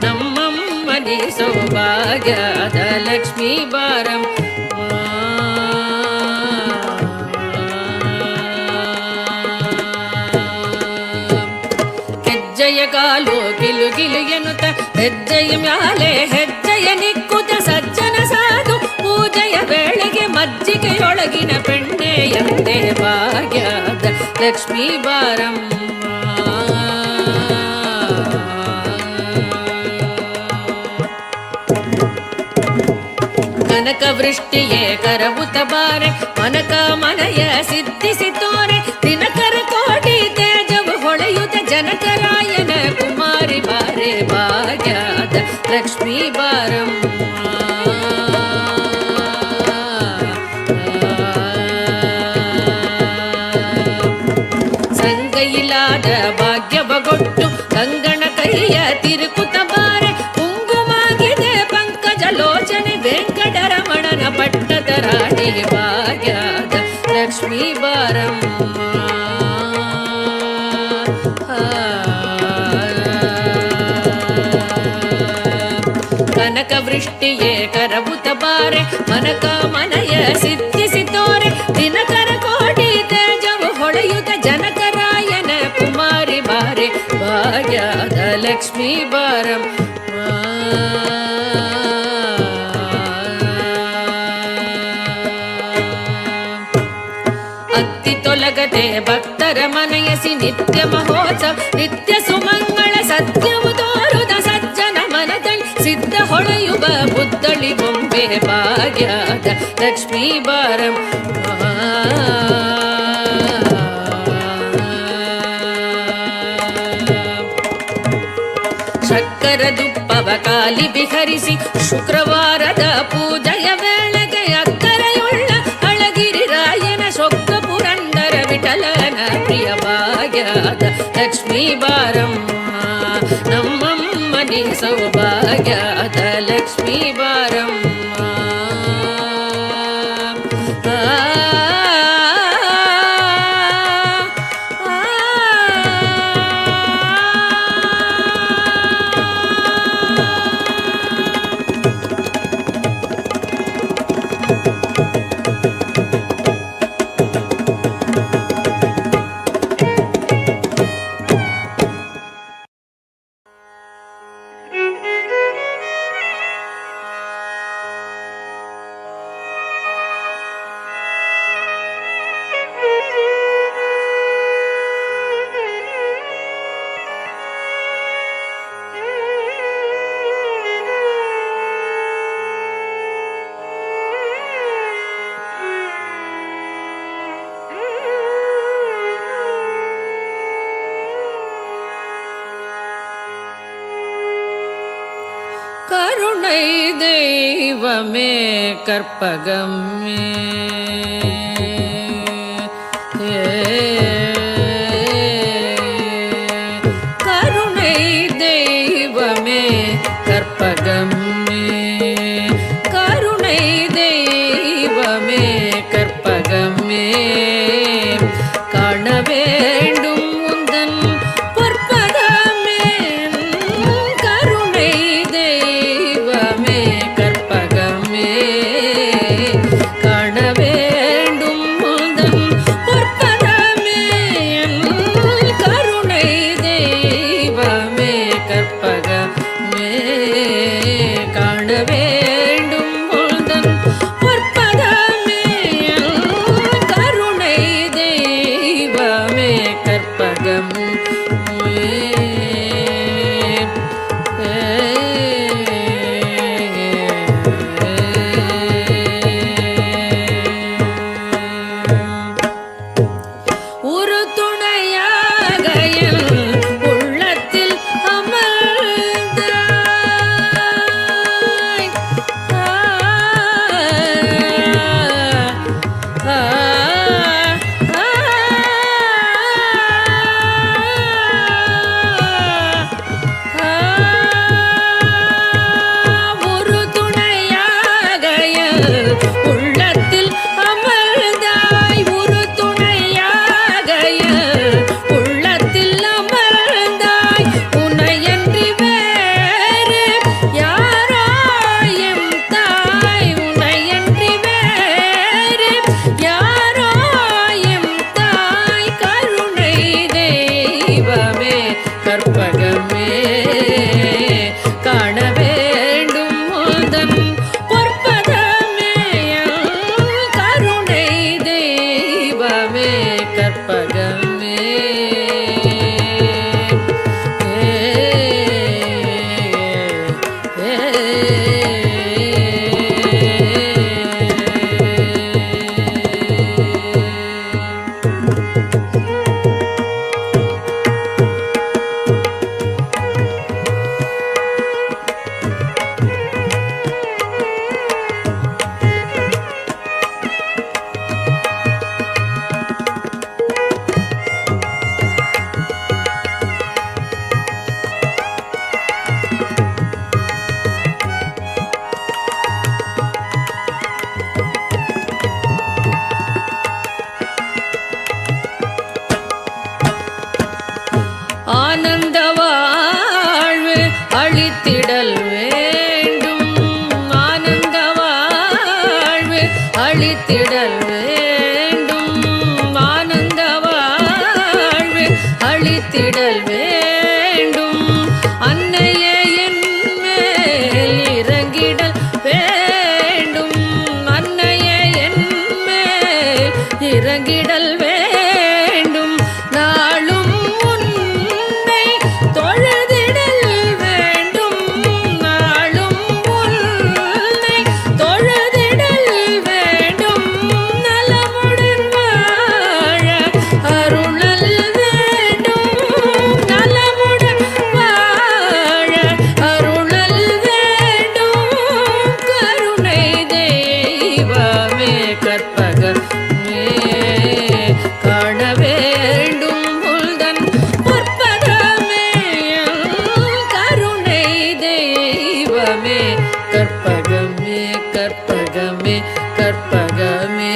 Speaker 2: ನಮ್ಮಮ್ಮನಿ ಸೌಭಾಗ್ಯದ ಲಕ್ಷ್ಮೀ ಬಾರಮ್ಮ ಹೆಜ್ಜೆಯ ಕಾಲು ಗಿಲು ಗಿಲು ಎನ್ನುತ್ತ ಹೆಜ್ಜೆಯ ಮ್ಯಾಲೆ ಹೆಜ್ಜೆಯ ನಿಕ್ಕುತ್ತ ಸಜ್ಜನ ಸಾಧು ಪೂಜೆಯ ವೇಳೆಗೆ ಮಜ್ಜಿಗೆಯೊಳಗಿನ ಬೆಣ್ಣೆ ಎಂದೇ ಭಾಗ್ಯದ ಲಕ್ಷ್ಮೀ ಬಾರಮ್ಮ ಕನಕ ವೃಷ್ಟಿಯೇ ಕರವುತ ಬಾರೆ ಮನಕ ಮನಯ ಸಿದ್ಧಿಸಿ ತೋರೆ ದಿನಕರ ಕೋಟಿ ತೇಜವು ಹೊಳೆಯುತ್ತ ಜನಕರಾಯನ ಕುಮಾರಿ ಬಾರೆ ಭಾಗ್ಯದ ಲಕ್ಷ್ಮೀ ಬಾರಮ್ಮ ಸಂಗೈಲಾದ ಭಾಗ್ಯವಗೊಟ್ಟು ಕಂಗಣ ಕೈಯ ತಿರುಕುತ ಬಾರೆ ಕುಂಗುಮಾಗಿದೆ ಪಂಕಜ ಲೋಚನೆ ವೆಂಕಟರಮಣನ ಪಟ್ಟದ ರಾಣಿ ಭಾಗ್ಯದ ಲಕ್ಷ್ಮೀ ಬಾರಮ್ಮ ಕನಕ ವೃಷ್ಟಿಯೇ ಕರವುತ ಬಾರೆ ಮನಕ ಮನಯ ಸಿದ್ಧಿಸಿ ತೋರೆ ದಿನಕರ ಕೋಟಿ ತೇಜವು ಹೊಳೆಯುತ್ತ ಜನಕರಾಯನ ಕುಮಾರಿ ಬಾರೆ ಭಾಗ್ಯದ ಲಕ್ಷ್ಮೀ ಬಾರಮ್ಮ ಅತ್ತಿ ತೊಲಗದೆ ಭಕ್ತರ ಮನಯಸಿ ನಿತ್ಯ ಮಹೋತ್ಸವ ನಿತ್ಯ ಸುಮಂಗಳ ಸತ್ಯವು ತೋರುದ ಸಜ್ಜನ ಮನದಲ್ಲಿ ಸಿದ್ಧ ಹೊಳೆಯುವ ಬುದ್ಧಳಿ ಬೊಂಬೆ ಭಾಗ್ಯದ ಲಕ್ಷ್ಮೀ ಬಾರಮ್ಮ ಶಕ್ಕರ ದುಪ್ಪವ ಕಾಲಿ ವಿಹರಿಸಿ ಶುಕ್ರವಾರದ ಪೂಜೆಯ ವೇಳೆಗೆ ಅಕ್ಕರೆಯುಳ್ಳ ಅಳಗಿರಿ ರಾಯನ ಸೊಕ್ಕ ಪುರಂದರ ವಿಠಲನ ಪ್ರಿಯ ಭಾಗ್ಯದ ಲಕ್ಷ್ಮೀ ಬಾರಮ್ಮ ನಮ್ಮಮ್ಮನಿ ಸೌಭಾಗ್ಯದ ಲಕ್ಷ್ಮೀ ಬಾರಮ್ಮ கருணை தெய்வமே கற்பகமே கருணை தெய்வமே கற்பகமே கருணை தெய்வமே கற்பகமே காண வேண்டும் உந்தன் பொற்பதமே கருணை தெய்வமே கற்பகமே காண வேண்டும் உந்தன் பொற்பதமே கருணை தெய்வமே கற்பகமே காண வேண்டும் உந்தன் பொற்பதமே கருணை தெய்வமே கற்பகம் ஒரு துணையாக என் உள்ளத்தில் அமர்ந்தாய் ஆனந்த வாழ்வு அளித்திடல் வேண்டும். ஆனந்த வாழ்வு அளித்திடல் வேண்டும். ஆனந்த வாழ்வு அளித்திடல் வேண்டும். அன்னையே என் மேல் இறங்கிடல் வேண்டும். அன்னையே என் மேல் இறங்கிடல் வேண்டும். நாளும் உன்னை தொழுதிடல் வேண்டும். நாளும் உன்னை தொழுதிடல் வேண்டும். நலமுடன் வாழ அருளல் வேண்டும். நலமுடன் வாழ அருளல் வேண்டும். கருணை தெய்வமே கற்பகமே காண வேண்டும் உள்தன் பொற்பதமே. கருணை தெய்வமே கற்பகமே கற்பகமே கற்பகமே.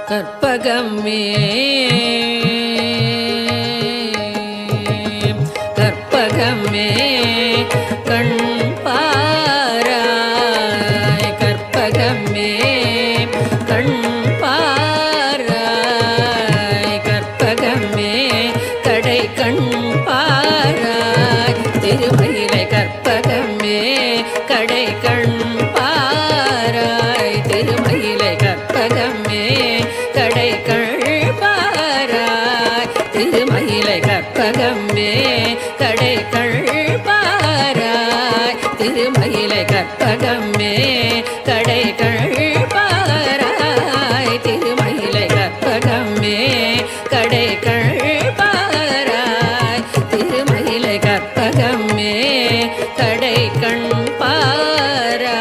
Speaker 2: கற்பகமே கற்பகமே கண் பாராய். கற்பகமே கண் பாராய். கற்பகமே கடை கண் பாராய். திருமயிலை கற்பகமே கடை கண் பாராய். திருமயிலை கற்பகமே கடை கண் பாராய். திருமயிலை கற்பகமே கடை கண் பாராய். திருமயிலை கற்பகமே கடை கண் பாராய். திருமயிலை கற்பகமே கடை கண் பாராய். திருமயிலை கற்பகமே கடை கண் பாராய்.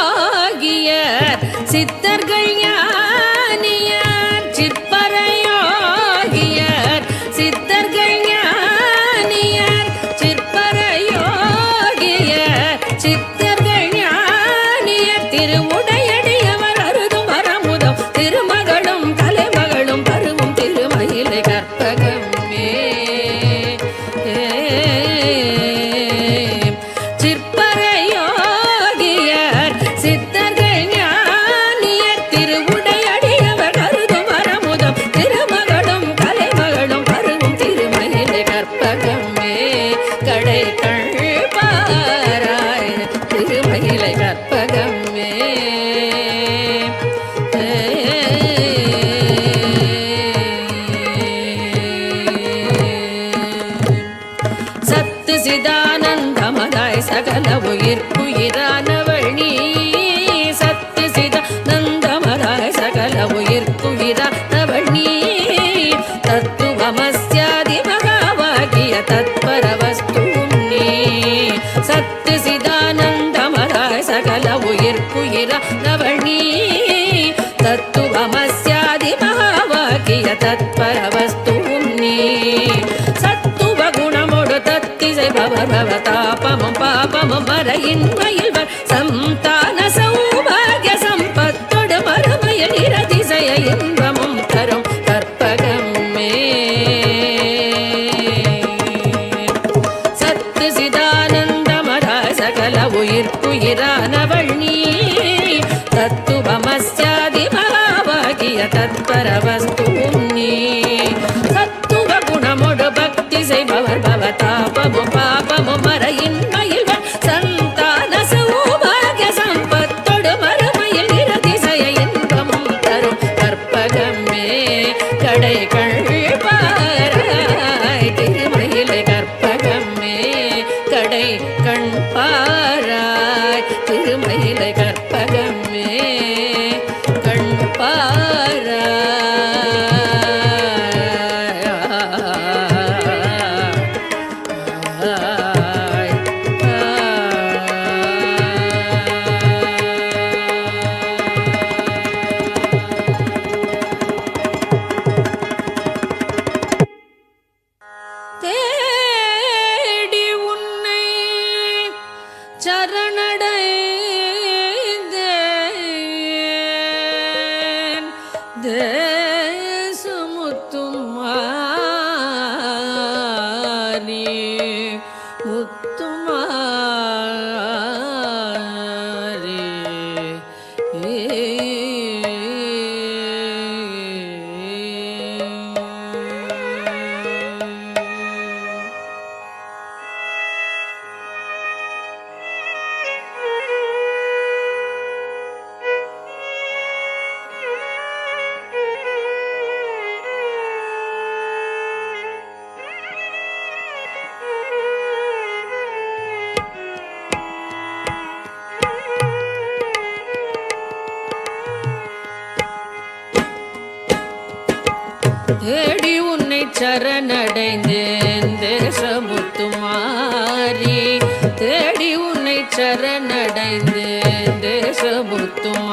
Speaker 2: சிற்பரையோகியர் சித்தர்கள் ஞானியர். சிற்பரையோகியர் சித்தர்கள் ஞானியர். சிற்பரையோகியர் சித்தர்கள் ஞானியர். திருவுடையடியவர் அருதும் வரமுதம் திருமகளும் தலைமகளும் பருவும் திருமயிலை கற்பகமே. சிற்பரையோகியர் சித்தர்கள் ஞானியர். திருவுடையடியவர் அருதும் வரமுதம் திருமகளும் தலைமகளும் பருவும் திருமயிலை கற்பகமே கடை கண் பாராய். திருமயிலை கற்பகமே சத்து சிதானந்தமதாய் சகல உயிர்க்குயிரானவள் நீ. சத்து சிதானந்தமதாய் சகல உயிர்க்குயிரானவள் நீ. தத்துவமஸ்யாதி மகாவாகிய தத்பர வஸ்துவும் நீ. சத்து சிதானந்தமதாய் சகல உயிர்க்குயிரானவள் நீ. தத்துவமஸ்யாதி மகாவாகிய தத்பர வஸ்துவும் நீ. சத்துவ குணமோடு தத்திசை பவதாபமும் பாபமும் மறையின்மையில் சந்தான சௌபாகிய சம்பத்தோடு மறுமையில் இரதிசய இன்பமும் தரும் கற்பகமே. சத்து சிதானந்தமதாய் சகல உயிர்க்குயிரானவள் நீ. தத்துவமஸ்யாதி மகாவாகிய தத்பர வஸ்துவும் நீ. சத்துவ குணமோடு பக்தி செய்பவர் பவதாபமும் பாபமும் மறையின் தேடி உன்னை சரணடைந்தேன் தேசமுத்துமாரி, தேடி உன்னை சரணடைந்தேன் தேசமுத்துமாரி.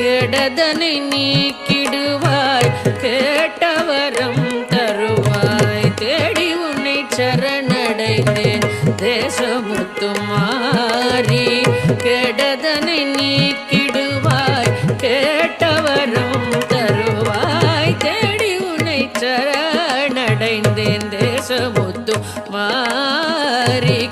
Speaker 2: கெடதனை நீக்கிடுவாய் கேட்டவரம் தருவாய், தேடி உன்னை சரணடைந்தேன் தேசமுத்துமாரி. கெடதனை நீக்கிடுவாய் கேட்டவரம் தருவாய், தேடி உன்னை சரணடைந்தேன் தேசமுத்துமாரி.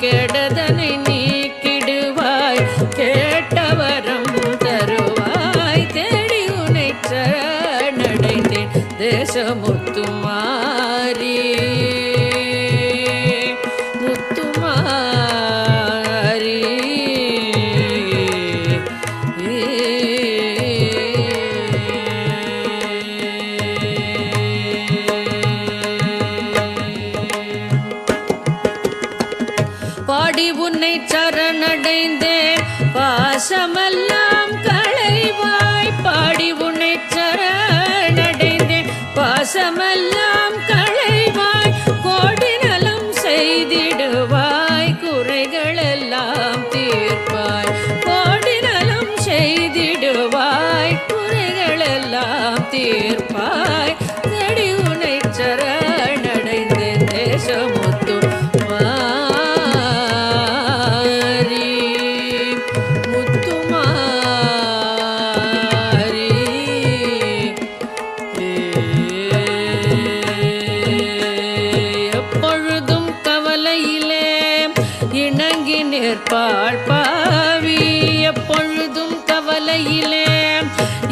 Speaker 2: கெடதனை நீக்கிடுவாய் கேட்டவரம் தருவாய், தேடி உன்னை சரணடைந்தேன் தேசமுத்துமாரி. முத்துமாரி பாடி உன்னை சரணடைந்தேன் பாசமெல்லாம் களைவாய், பாடி உன்னை சரணடைந்தேன் பாசமெல்லாம் களைவாய். கோடி நலம் செய்திடுவாய் குறைகளெல்லாம் தீர்ப்பாய், கோடி நலம் செய்திடுவாய் குறைகளெல்லாம் தீர்ப்பாய். தேடி உன்னை சரணடைந்தேன் தேசமுத்து நிற்பாள் பாவி, எப்பொழுதும் கவலையிலே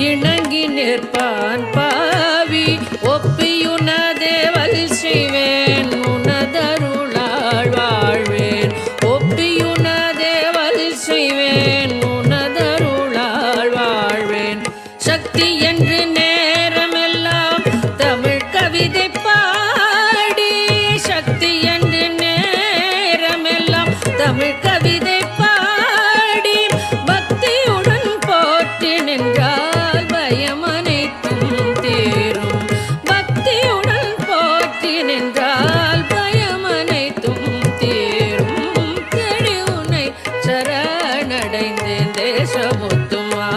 Speaker 2: இணங்கி நிற்பான் பாவி. ஒப்பியுனதேவல் செய்வேன் உனதருளாள் வாழ்வேன், ஒப்பியுனதேவல் செய்வேன் உனதருளாள் வாழ்வேன். சக்தி என்று நேரமெல்லாம் தமிழ் கவிதை பாடி, சக்தி என்று நேரமெல்லாம் தமிழ் கவிதை பாடி. பக்தியுடன் போற்றி நின்றால் பயமனைத்தும் தீரும், பக்தியுடன் போற்றி நின்றால் பயமனைத்தும் தீரும். தேடி உன்னை சரணடைந்தேன் தேசமுத்துமாரி.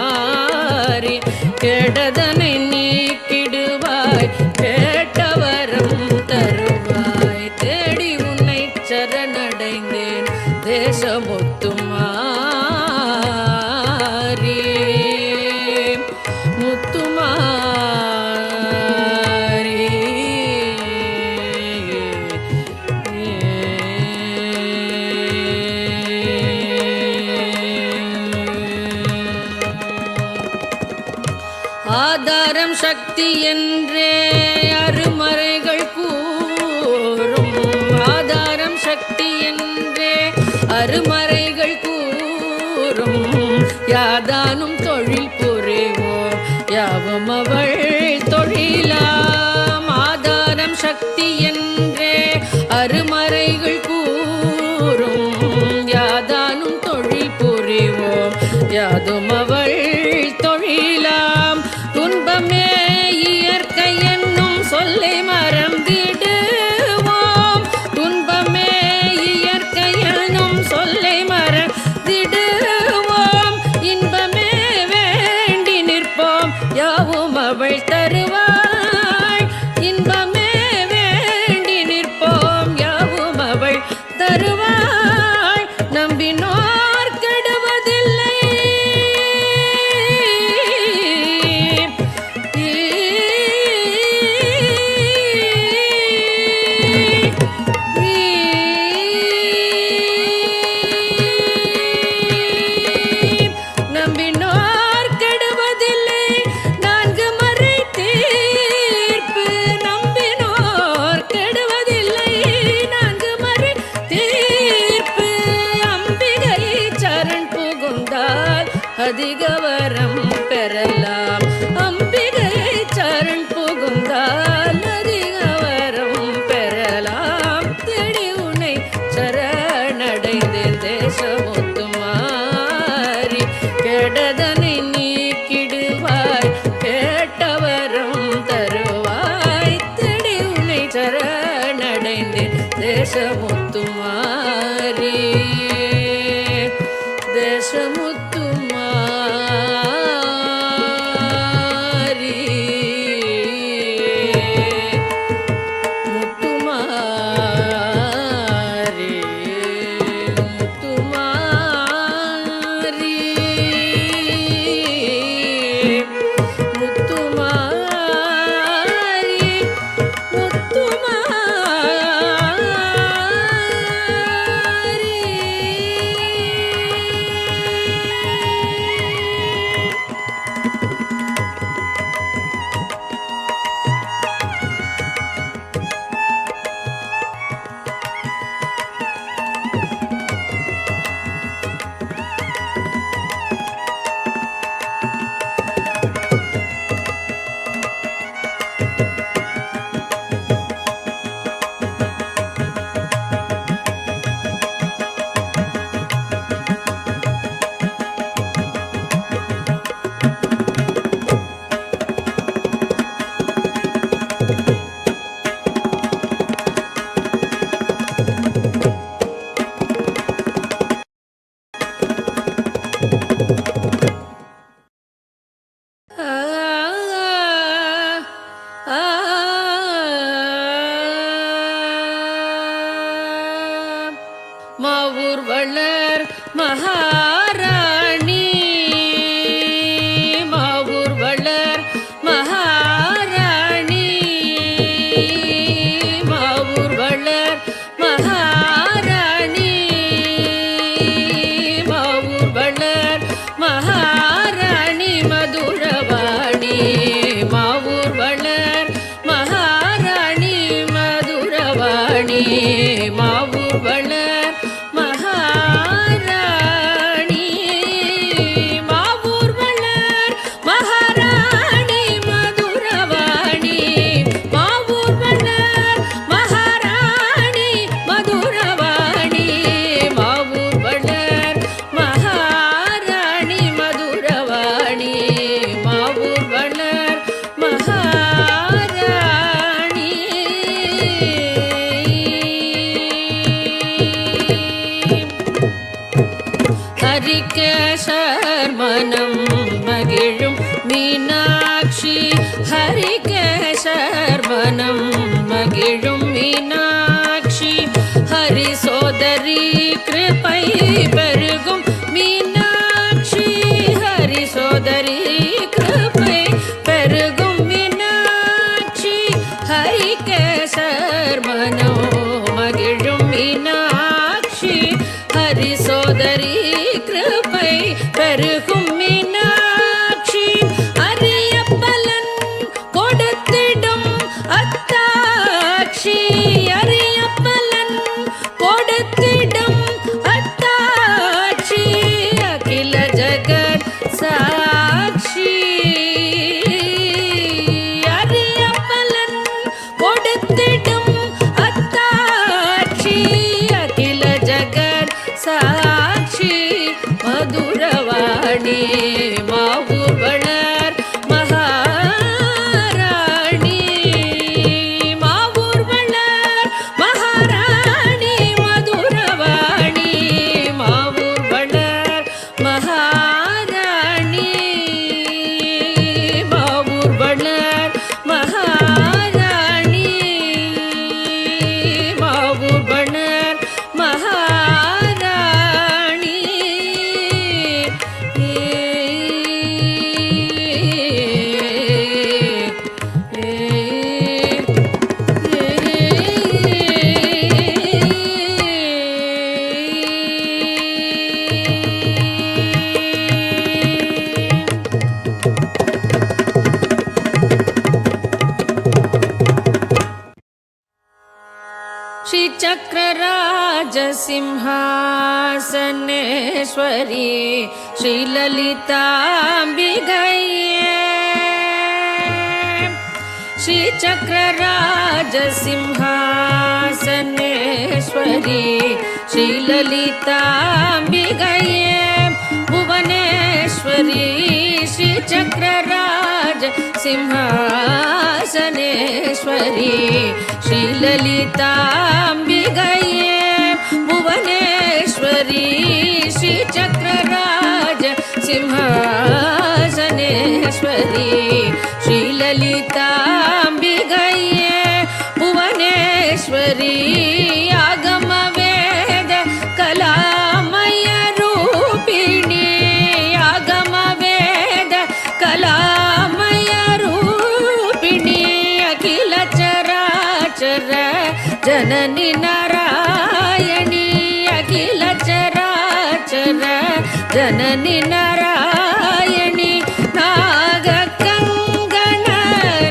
Speaker 2: கெடதனை நீக்கிடுவாய் கேட்டவரம் தருவாய், தேடி உன்னை சரணடைந்தேன் தேசமுத்துமாரி. முத்துமாரி ஆதாரம் சக்தி என்றே அருமறைகள் கூறும், ஆதாரம் சக்தி என்றே அருமறைகள் கூறும். யாதானும் தொழில் புரிவோம் யாவும் அவள் தொழிலாம், ஆதாரம் சக்தி என்றே அருமறைகள் கூறும். யாதானும் தொழில் புரிவோம் யாதும் அவள் தொழிலாம். துன்பமே இயற்கை என்னும் சொல்லை மறந்திடுவோம், துன்பமே இயற்கை என்னும் சொல்லை மறந்திடுவோம். இன்பமே வேண்டி நிற்போம் யாவும் அவள் தருவாய், இன்பமே வேண்டி நிற்போம் யாவும் அவள் தருவாய். நம்பினோர் கெடுவதில்லை, அதிக வரம் பெறலாம். அம்பிகையை சரண் புகுந்தால் அதிக வரம் பெறலாம். தேடி உன்னை சரணடைந்தேன் தேசமுத்துமாரி. கெடதனை நீக்கிடுவாய் கேட்டவரம் தருவாய். தேடி உன்னை சரணடைந்தேன் தேசமுத்துமாரி. தேசமுத்துமாரி முத்துமாரி முத்துமாரி முத்துமாரி மாவூர் வளர் மகாராணி. மாவூர் வளர் மகாராணி. மாவூர் வளர் மகாராணி. மாவூர் வளர் மகாராணி மதுரவாணி. மாவூர் வளர் மகாராணி மதுரவாணி. மாவூர் வளர் மகாராணி. மாவூர் வளர் மகாராணி மதுரவாணி. மாவூர் வளர் மகாராணி மதுரவாணி. மாவூர் வளர் மகாராணி மதுரவாணி. மாவூர் வளர் மகாராணி. ஹரிகேசர் மனம் மகிழும் மீனாட்சி. ஹரிகேசர் மனம் மகிழும் மீனாட்சி. ஹரி சோதரி கிருபை பெருகும் மீனாட்சி. ஹரி சோதரி கிருபை பெருகும் மீனாட்சி. ஹரிகேசர் மனோ மகிழும் மீனாட்சி. ஹரி சோதரி கிருபை பெருகும் மீனாட்சி. அரிய பலன் கொடுத்திடும் அத்தாட்சி. அரிய பலன் கொடுத்திடும் அத்தாட்சி. श्रीचक्रराजसिंहासनेश्वरी श्रीललिताम्बिकये श्रीचक्रराजसिंहासनेश्वरी श्रीललिताम्बिकये भुवनेश्वरी श्रीचक्रराजसिंहासनेश्वरी श्रीललिताम्बिकये भुवनेश्वरी श्रीचक्रराजसिंहासनेश्वरी श्रीललिताम्बिकये भुवनेश्वरी आगमवेद कलामय रूपिणी आगमवेद कलामय रूपिणी अखिल चराचर जननी नारायणी अखिल चराचर जननी नारायणी नागकङ्गण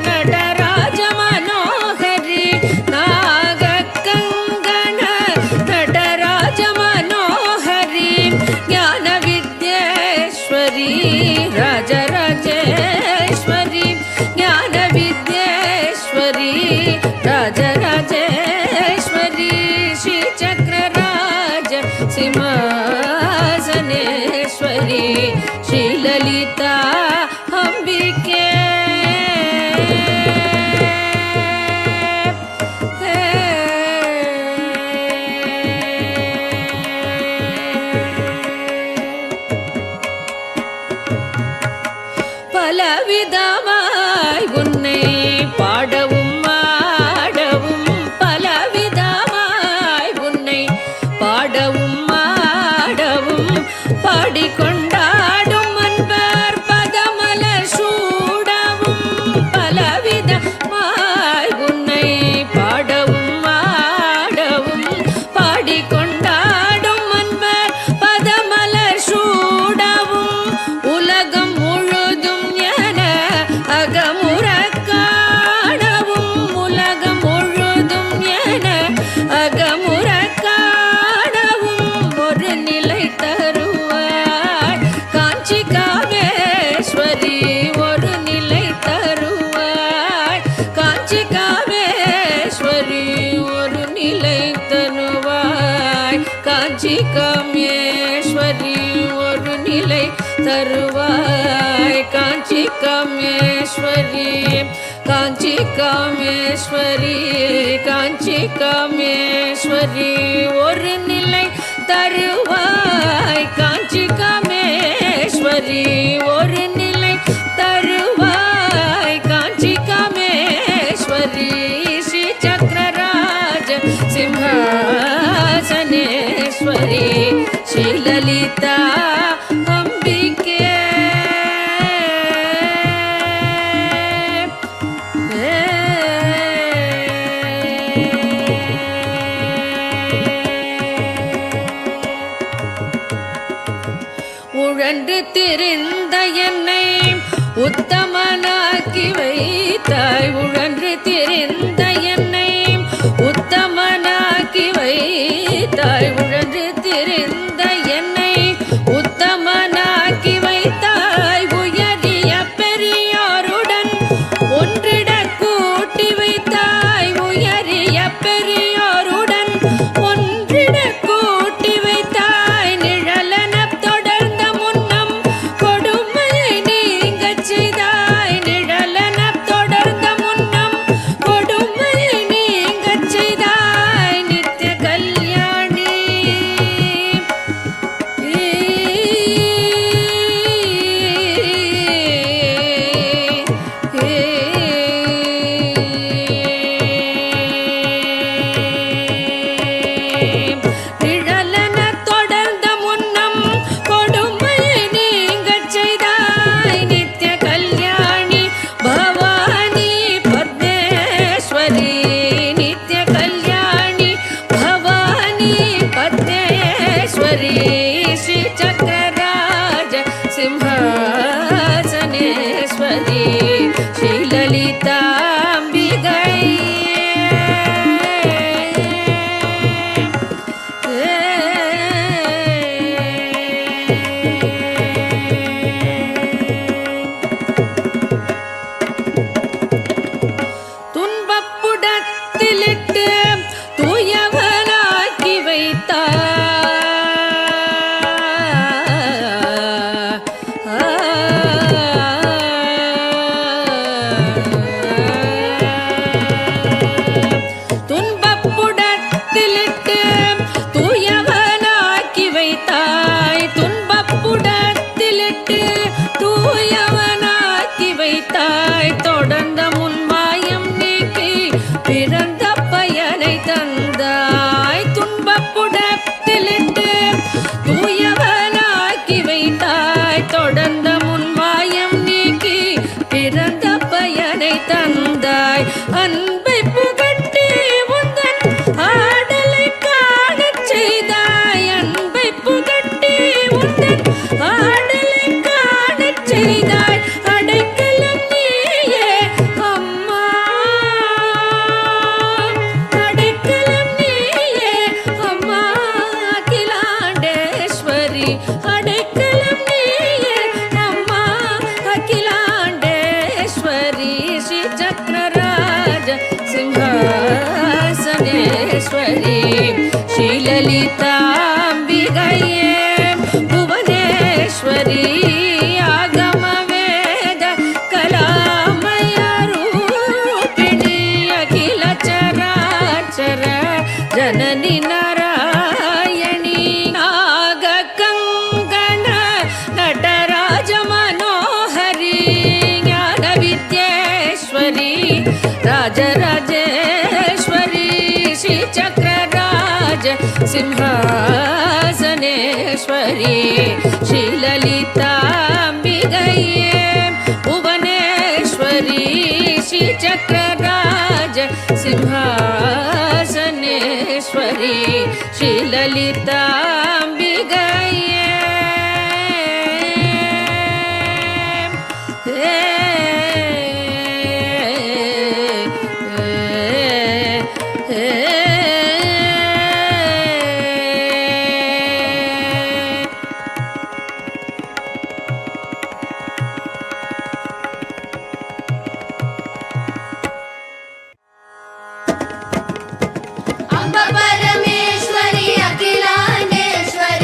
Speaker 2: नटराज मनोहरी नागकङ्गण नटराज मनोहरी ज्ञानविद्येश्वरी राजराजेश्वरी ज्ञानविद्येश्वरी राजराजेश्वरी श्रीचक्रराज सिंहासनेश्वरी श्रीललिता अम्बिके பலவிதமாய் உன்னை பாடவும் ஆடவும் பலவிதமாய் உன்னை பாடவும் ஆடவும் பாடிக்கொண்டாடும் அன்பர் பதமலர் சூடவும் பலவிதமாய் உன்னை பாடவும் ஆடவும் பாடிக்கொண்டாடும் அன்பர் பதமலர் சூடவும் உலகம் முழுதும் என அகமுற காணவும் உலகம் முழுதும் என அகமுற காணவும் ஒரு நிலை தருவாய் காஞ்சி காவேஸ்வரி ஒரு நிலை தருவாய் காஞ்சி காவேஸ்வரி ஒரு நிலை தருவாய் காஞ்சி காமேஸ்வரி ஒரு நிலை தருவாய் காஞ்சி காமேஸ்வரி காஞ்சி காமேஸ்வரி காஞ்சி காமேஸ்வரி ஒரு நிலை தருவாய் காஞ்சி காமேஸ்வரி ஒரு நிலை தருவாய் காஞ்சி காமேஸ்வரி ஸ்ரீ சக்கரராஜ சிம்ஹாசனேஸ்வரி ஸ்ரீலலிதா அம்பிகே உழன்று திரிந்த என்னை உத்தமனாக்கி வைத்தாய் உழன்று திரிந்த என்னை உத்தமனாக்கி வைத்தாய் உழன்று திரிந்த என்னை உத்தமனாக்கி வைத்தாய் உயரிய பெரியோருடன் ஒன்றிட கூட்டி வைத்தாய் உயரிய பெரியோருடன் ஒன்றிட கூட்டி வைத்தாய் நிழலன தொடர்ந்த முன்னம் கொடுமையை நீங்கச் செய்தாய் நிழலன தொடர்ந்த முன்னம் கொடுமையை நீங்கச் செய்தாய் நித்திய கல்யாணி நிழலன தொடர்ந்த முன்னம் கொடுமையை நீங்கச் செய்தாய் நித்திய கல்யாணி பவானி பத்மேஸ்வரி நித்திய கல்யாணி பவானி பத்மேஸ்வரி ஸ்ரீ சக்கரராஜ சிம்ஹாசனேஸ்வரி ஸ்ரீலலிதா அம்பிகை ஆடலை காணச் செய்தாய் அடைக்கலம் நீயே அம்மா அடைக்கலம் நீயே அம்மா அகிலாண்டேஸ்வரி அடைக்கலம் நீயே அம்மா அகிலாண்டேஸ்வரி ஸ்ரீ சக்கரராஜ சிம்ஹாசனேஸ்வரி ஸ்ரீலலிதாம்பிகையே புவனேஸ்வரி ஆகம வேத கலாமய ரூபிணி அகில சராச்சர ஜனனி நாராயணி நாக கங்கண நடராஜ மனோஹரி ஞான வித்யேஸ்வரி ராஜராஜேஸ்வரி ஸ்ரீ சக்கரராஜ சிம்ஹாசனேஸ்வரி ஸ்ரீலலிதாம்பிகையே புவனேஸ்வரி ஸ்ரீ சக்கரராஜ சிம்ஹாசனேஸ்வரி ஸ்ரீலலிதாம்பிகையே
Speaker 3: अम्ब परमेश्वरी अखिलांडेश्वरी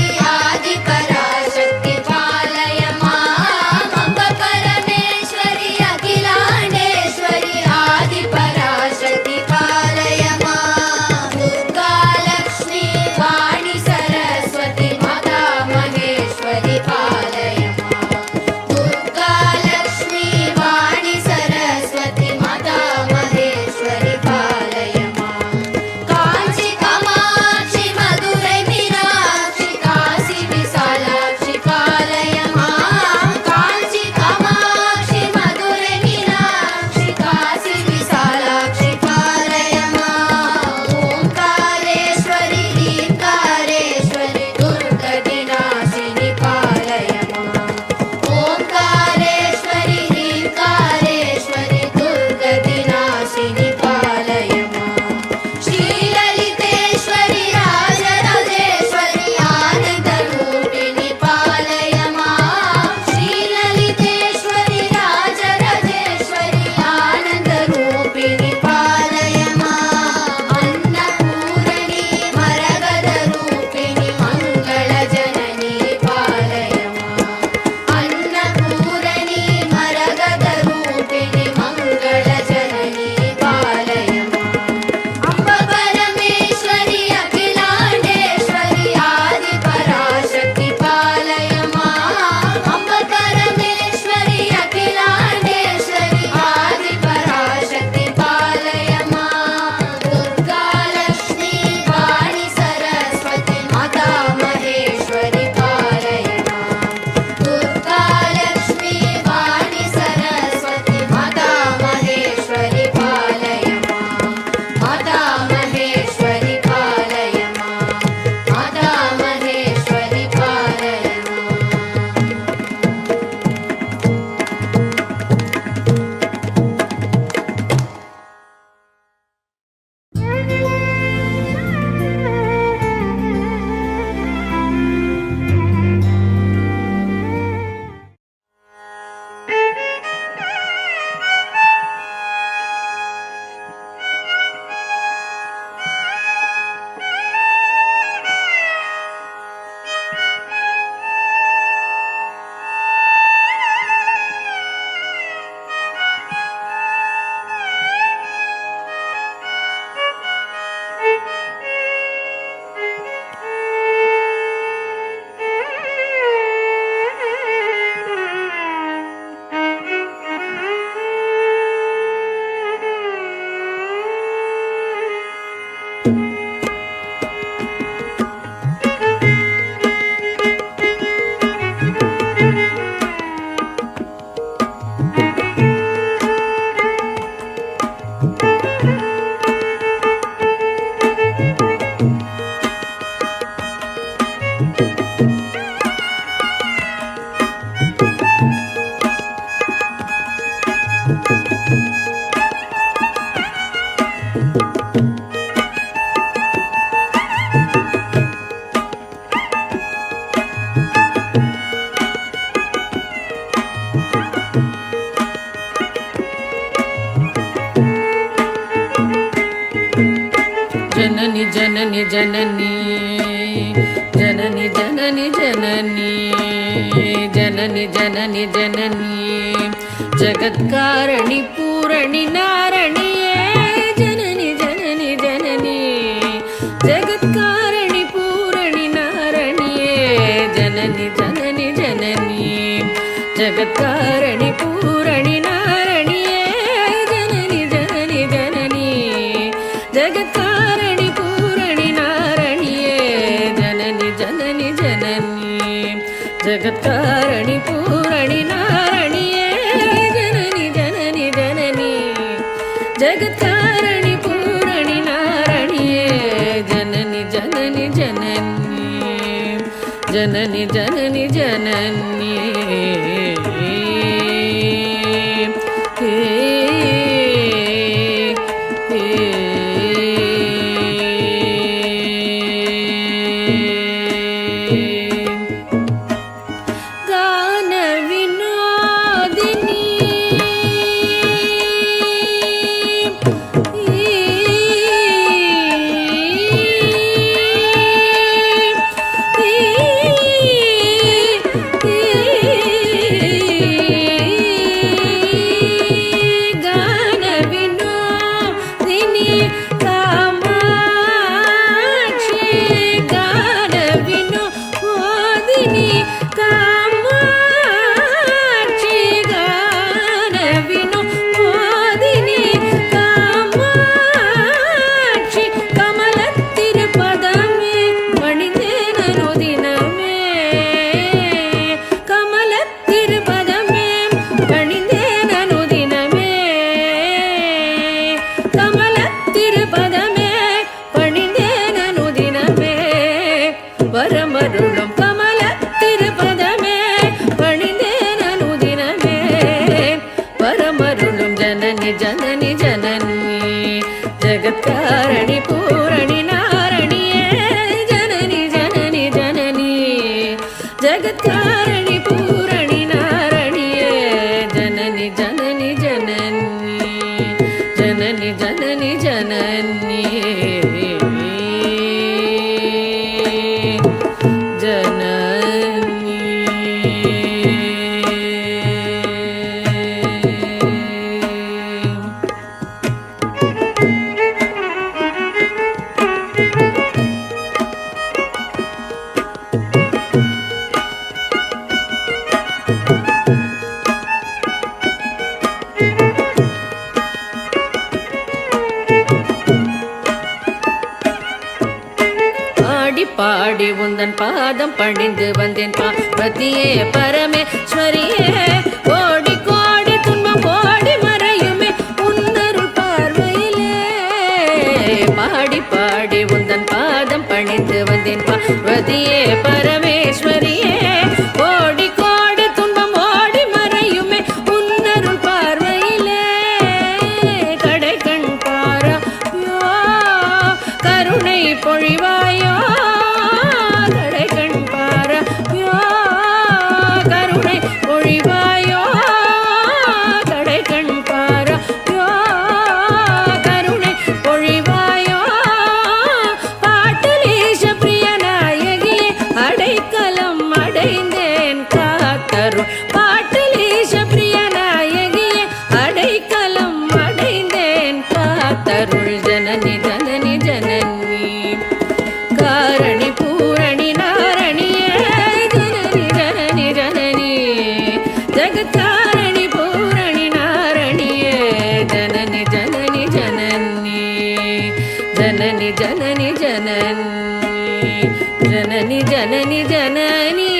Speaker 2: जननी जननी जननी जननी जननी जननी जगत्कारणि पूरणि नारणिये जननी जननी जननी जगत्कारणि पूरणि नारणिये जननी जननी जननी जगत्कारणि पूरणि नारणिये जननी जननी जननी जगत्कारणि पूरणि नारणिये जननी जननी जननी जगत्कारणि पूरणि नारणिये जननी जननी जननी जगत्कारणि पूरणि नारणिये जननी जननी जननी जननी जननी जननी வரமருளும் கமல திருப்பதமே பணிந்தேனுதினமே வரமருளும் ஜனனி ஜனனி ஜனனி ஜகத்காரணி பூரணி நாரணியே ஜனனி ஜனனி ஜனனி ஜகத்காரணி பூரணி நாரணியே ஜனனி ஜனனி ஜனனி ஜனனி ஜனனி ஜனனி பாடி உந்தன் பாதம் பணிந்து வந்தேன் பார்வதியே பரமேஸ்வரியே கோடி கோடி துன்பம் கோடி மறையுமே உன்னருள் பார்வையிலே பாடி பாடி உந்தன் பாதம் பணிந்து வந்தேன் பார்வதியே பரமேஸ்வரியே கோடி கோடி துன்பம் ஓடி மறையுமே உன்னருள் பார்வையிலே கடை கண் பாராயோ கருணை பொழிவாயோ தருள் ஜனனி ஜனனி ஜனனி காரணி பூரணி நாரணியே ஜனனி ஜனனி ஜனனி ஜகத்காரணி பூரணி நாரணியே ஜனனி ஜனனி ஜனனி ஜனனி ஜனனி ஜனனி ஜனனி ஜனனி ஜனனி ஜனனி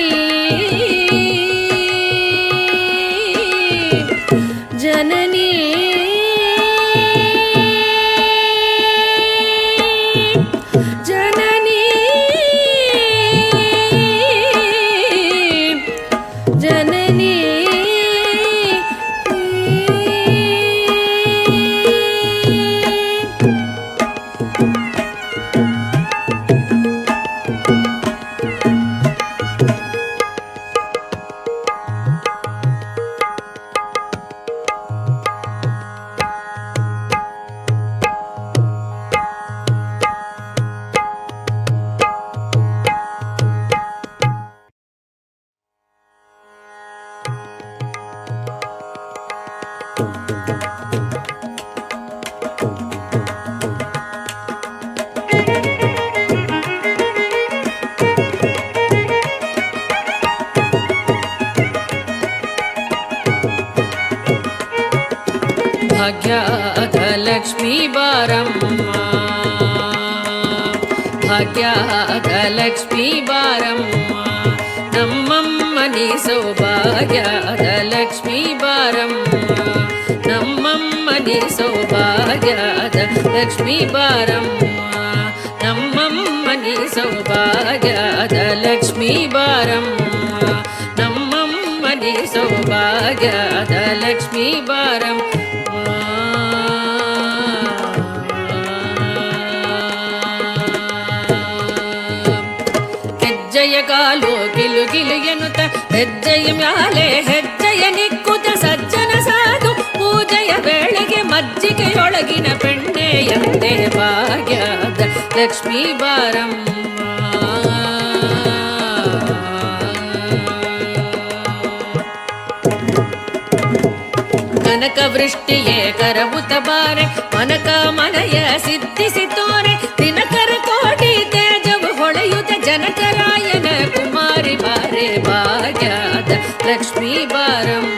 Speaker 2: ಲಕ್ಷ್ಮೀ ಬಾರಮ್ಮ ಭಾಗ್ಯದ ಲಕ್ಷ್ಮೀ ಬಾರಮ್ಮ ನಮ್ಮಮ್ಮನಿ ಸೌಭಾಗ್ಯದ ಲಕ್ಷ್ಮೀ ಬಾರಮ್ಮ ನಮ್ಮಮ್ಮನಿ ಸೌಭಾಗ್ಯದ ಲಕ್ಷ್ಮೀ ಬಾರಮ್ಮ ನಮ್ಮಮ್ಮನಿ ಸೌಭಾಗ್ಯದ ಲಕ್ಷ್ಮೀ ಬಾರಮ್ಮ ನಮ್ಮಮ್ಮನಿ ಸೌಭಾಗ್ಯದ ಲಕ್ಷ್ಮೀ ಬಾರಮ್ಮ ಹೆಜ್ಜೆಯ ಕಾಲು ಗಿಲು ಗಿಲು ಎನ್ನುತ್ತ ಹೆಜ್ಜೆಯ ಮ್ಯಾಲೆ ಹೆಜ್ಜೆಯ ನಿಕ್ಕುತ್ತ ಸಜ್ಜನ ಸಾಧು ಪೂಜೆಯ ವೇಳೆಗೆ ಮಜ್ಜಿಗೆಯೊಳಗಿನ ಬೆಣ್ಣೆಯಂತೆ ಭಾಗ್ಯದ ಲಕ್ಷ್ಮೀ ಬಾರಮ್ಮ ಕನಕ ವೃಷ್ಟಿಯೇ ಕರವುತ ಬಾರೆ ಮನಕ ಮನಯ ಸಿದ್ಧಿಸಿ ತೋರೆ ದಿನಕರ ಕೋಟಿ ತೇಜವು ಹೊಳೆಯುತ್ತ ಜನಕರಾಯನ ಕುಮಾರಿ ಬಾರೆ ಭಾಗ್ಯದ ಲಕ್ಷ್ಮೀ ಬಾರಮ್ಮ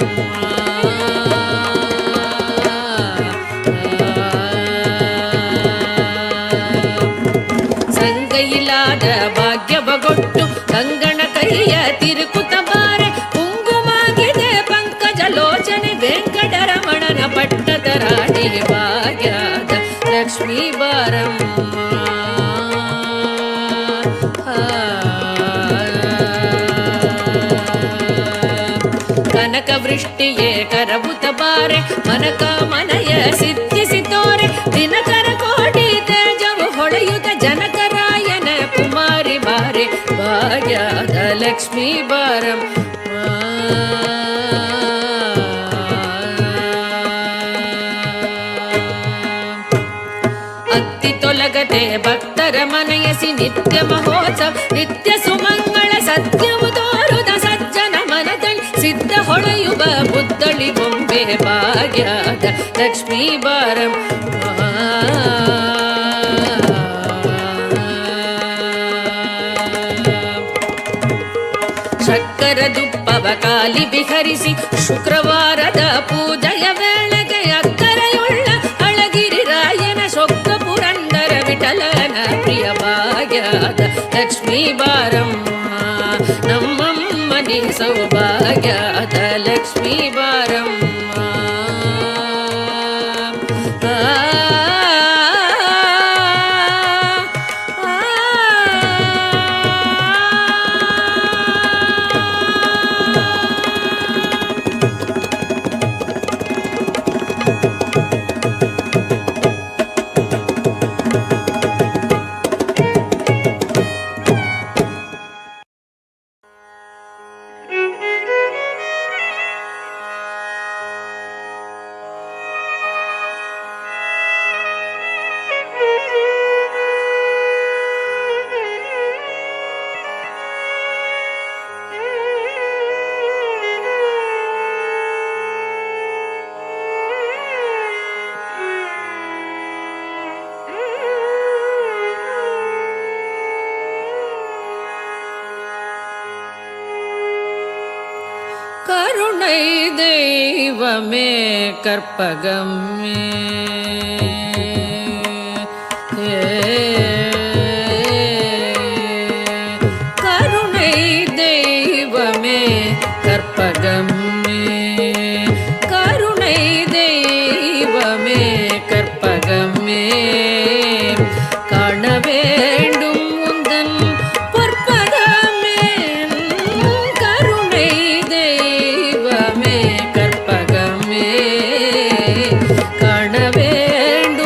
Speaker 2: ಸಂಗೈಲಾದ ಭಾಗ್ಯವಗೊಟ್ಟು ಕಂಗಣ ಕೈಯ ತಿರುಕುತ ಬಾರೆ ಕುಂಗುಮಾಗಿದೆ ಪಂಕಜ ಲೋಚನೆ ವೆಂಕಟರಮಣನ ಪಟ್ಟದ ರಾಣಿ ಭಾಗ್ಯದ ಲಕ್ಷ್ಮೀ ಬಾರಮ್ಮ ಕನಕ ವೃಷ್ಟಿಯೇ ಕರವುತ ಬಾರೆ ಮನಕ ಮನಯ ಸಿದ್ಧಿಸಿ ತೋರೆ ದಿನಕರ ಕೋಟಿ ತೇಜವು ಹೊಳೆಯುತ್ತ ಜನಕರಾಯನ ಕುಮಾರಿ ಬಾರೆ ಭಾಗ್ಯದ ಲಕ್ಷ್ಮೀ ಬಾರಮ್ಮ ಅತ್ತಿ ತೊಲಗದೆ ಭಕ್ತರ ಮನೆಯಸಿ ನಿತ್ಯ ಮಹೋತ್ಸವ ನಿತ್ಯ ಸುಮಂಗಳ ಸತ್ಯವು ತೋರುದ ಸಜ್ಜನ ಮನದಲ್ಲಿ ಸಿದ್ಧ ಹೊಳೆಯುವ ಬುದ್ಧಳಿ ಬೊಂಬೆ ಭಾಗ್ಯದ ಲಕ್ಷ್ಮೀ ಬಾರಮ್ಮ ಶಕ್ಕರ ದುಪ್ಪವ ಕಾಲಿ ವಿಹರಿಸಿ ಶುಕ್ರವಾರದ ಪೂಜೆಯ ವೇಳೆಗೆ ಅಕ್ಕರೆಯುಳ್ಳ ಅಳಗಿರಿ ರಾಯನ ಸೊಕ್ಕ ಪುರಂದರ ವಿಠಲನ ಪ್ರಿಯ ಭಾಗ್ಯದ ಲಕ್ಷ್ಮೀ ಬಾರಮ್ಮ ನಮ್ಮಮ್ಮನಿ ಸೌಭಾಗ್ಯದ ಲಕ್ಷ್ಮೀ ಬಾರಮ್ಮ கருணை தெய்வமே கற்பகமே கருணை தெய்வமே கற்பகமே கருணை தெய்வமே கற்பகமே காண வேண்டும் உந்தன் பொற்பதமே கருணை தெய்வமே கற்பகமே காண வேண்டும்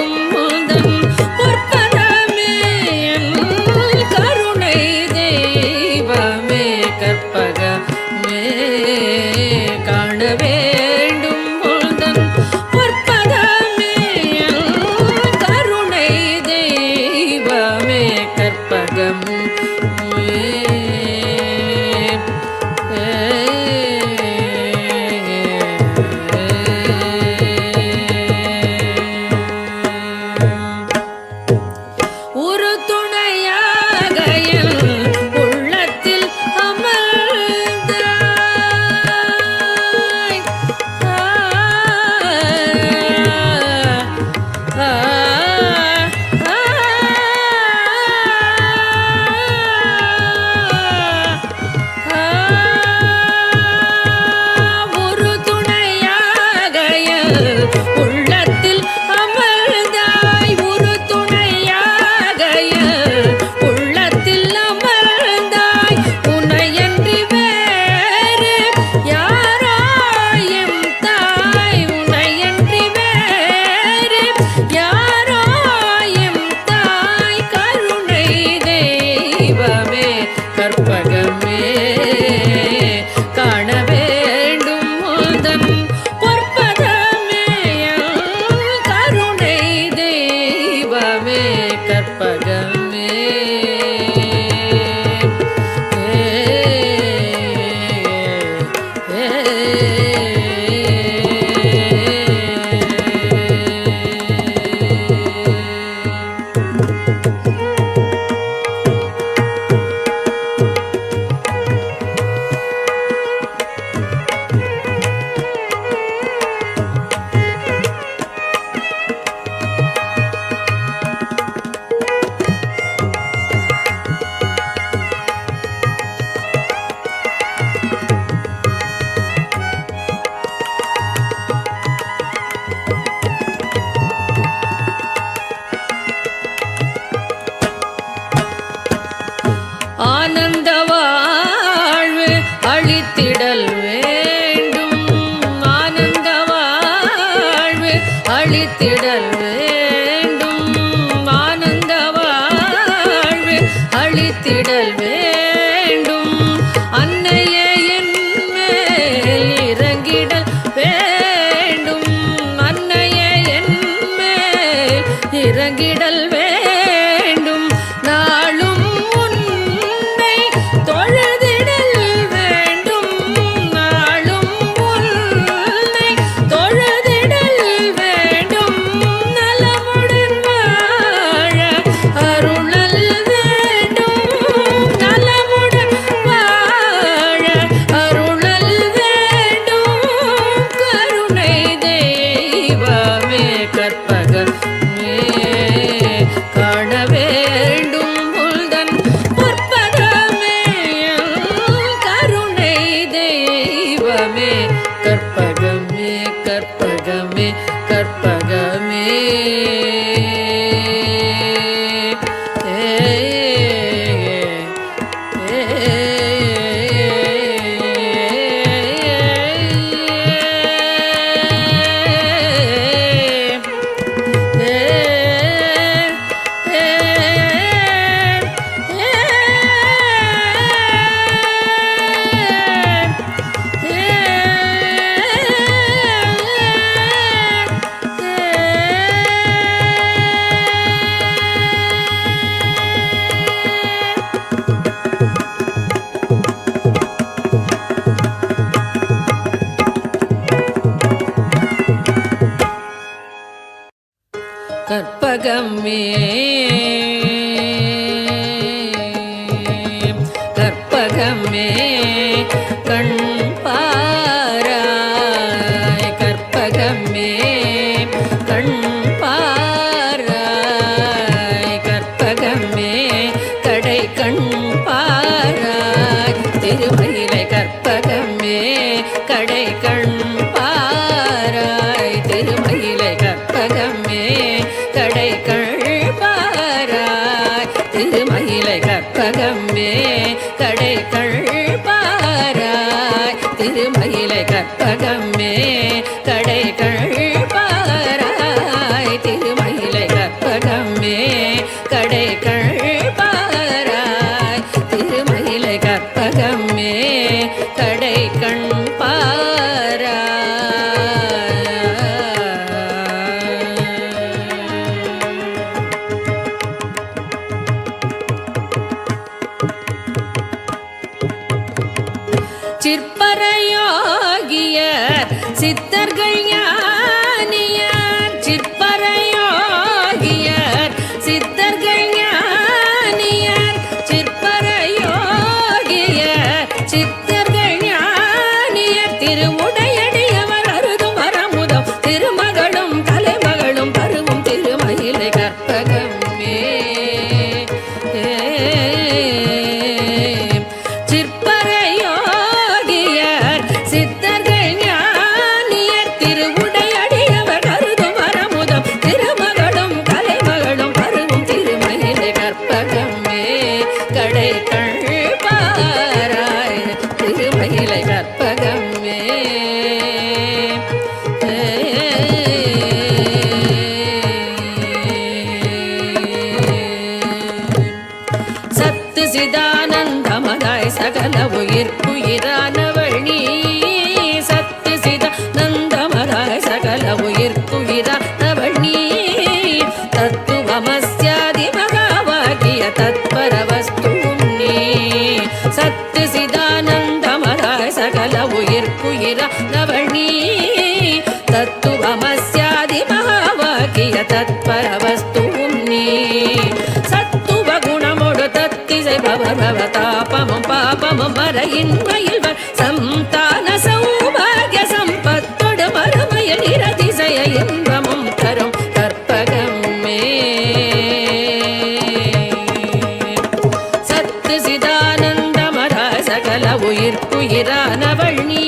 Speaker 2: ஆனந்த வாழ்வு அளித்திடல் வேண்டும். ஆனந்த வாழ்வு அளித்திடல் வேண்டும். ஆனந்த வாழ்வு அளித்திடல் வேண்டும். அன்னையே என் மேல் இறங்கிடல் வேண்டும். அன்னையே என் மேல் இறங்கிடல் வேண்டும். நாளும் உன்னை தொழுதிடல் வேண்டும். நாளும் உன்னை தொழுதிடல் வேண்டும். நலமுடன் வாழ அருளல் வேண்டும். நலமுடன் வாழ அருளல் வேண்டும். கருணை தெய்வமே கற்பகமே காண வேண்டும் உள்தன் பொற்பதமே. கருணை தெய்வமே கற்பகமே கற்பகமே கற்பகமே. கற்பகமே கற்பகமே கண் பாராய். கற்பகமே கண் பாராய். கற்பகமே கடை கண் பாராய். திருமயிலை கற்பகமே கடை கண் பாராய். திருமயிலை கற்பகமே கடை கண் பாராய். திருமயிலை கற்பகமே கடை கண் பாராய். திருமயிலை கற்பகமே கடை கண் பாராய். திருமயிலை கற்பகமே கடை கண் பாராய். திருமயிலை கற்பகமே கடை கண் சிற்பரையோகியர் சித்தர்கள் ஞானியர். சிற்பரையோகியர் சித்தர்கள் ஞானியர். சிற்பரையோகியர் சித்தர்கள் ஞானியர். திருவுடையடியவர் அருதும் வரமுதம் திருமகளும் தலைமகளும் பருவும் திருமயிலை கற்பகமே. சிற்பரையோகியர் சித்தர்கள் ஞானியர். திருவுடையடியவர் அருதும் வரமுதம் திருமகளும் தலைமகளும் பருவும் திருமயிலை கற்பகமே கடை கண் பாராய். திருமயிலை கற்பகமே சத்து சிதானந்தமதாய் சகல உயிர்க்குயிரானவள் நீ. சத்து சிதானந்தமதாய் சகல உயிர்க்குயிரானவள் நீ. தத்துவமஸ்யாதி மகாவாக்கிய தத்பர வஸ்துவும் நீ. சத்து சிதானந்தமதாய் சகல உயிர்க்குயிரானவள் நீ. தத்துவமஸ்யாதி மகாவாக்கிய தத்பர வஸ்துவும் நீ. சத்துவ குணமோடு தத்திசை பவதாபமும் பாபமும் மறையின்மையில் சந்தான சௌபாகிய சம்பத்தோடு மறுமையில் இரதிசய இன்பமும் தரும் கற்பகமே. சத்து சிதானந்தமதாய் சகல உயிர்க்குயிரானவள் நீ.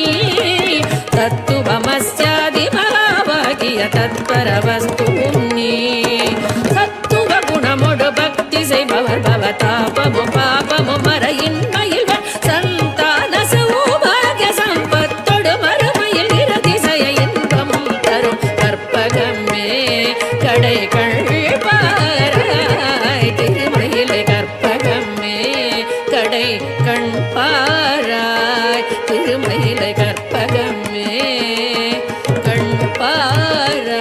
Speaker 2: தத்துவமஸ்யாதி மகாவாகிய தத்பர வஸ்துவும் நீ. சத்துவ குணமோடு பக்தி செய்பவர் பவதாபமும் பாபமும் மறை கண் பாராய் திருமயிலை கற்பகமே கண் பாராய்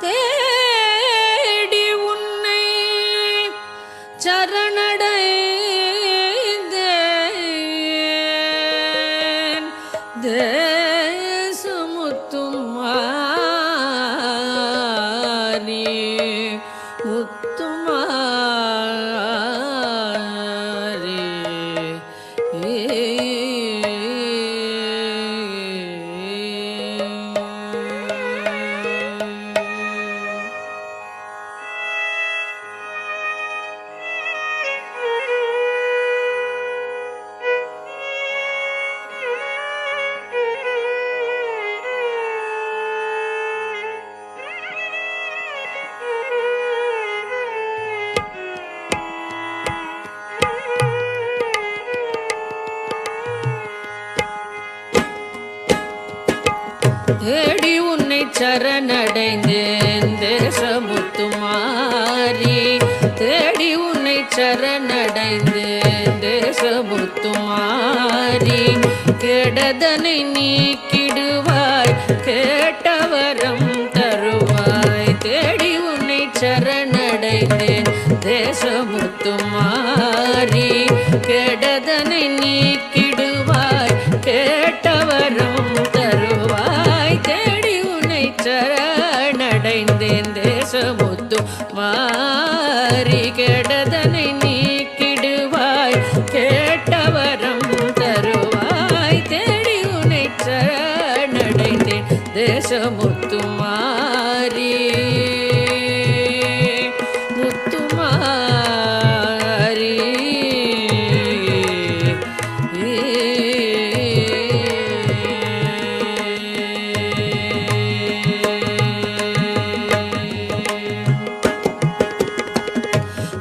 Speaker 2: தேடி உன்னை சரணடைந்தேன் தேசமுத்தும் மாறி முத்துமாரி தேடி உன்னை சரணடைந்தேன் தேசமுத்துமாரி தேடி உன்னை சரணடைந்தேன் தேசமுத்துமாரி கெடதனை நீக்கிடுவாய் கேட்டவரம் தருவாய் தேடி உன்னை சரணடைந்தேன் தேசமுத்துமாரி கெடதனை நீக்கிடுவாய் கேட்டவரம் தருவாய் தேடி உன்னை சரணடைந்தேன் தேசமுத்து மாறி கெடதனை நீக்கிடுவாய் கேட்டவரம் தருவாய் தேடி உன்னை சரணடைந்தேன் தேசமுத்து மாறி முத்துமாரி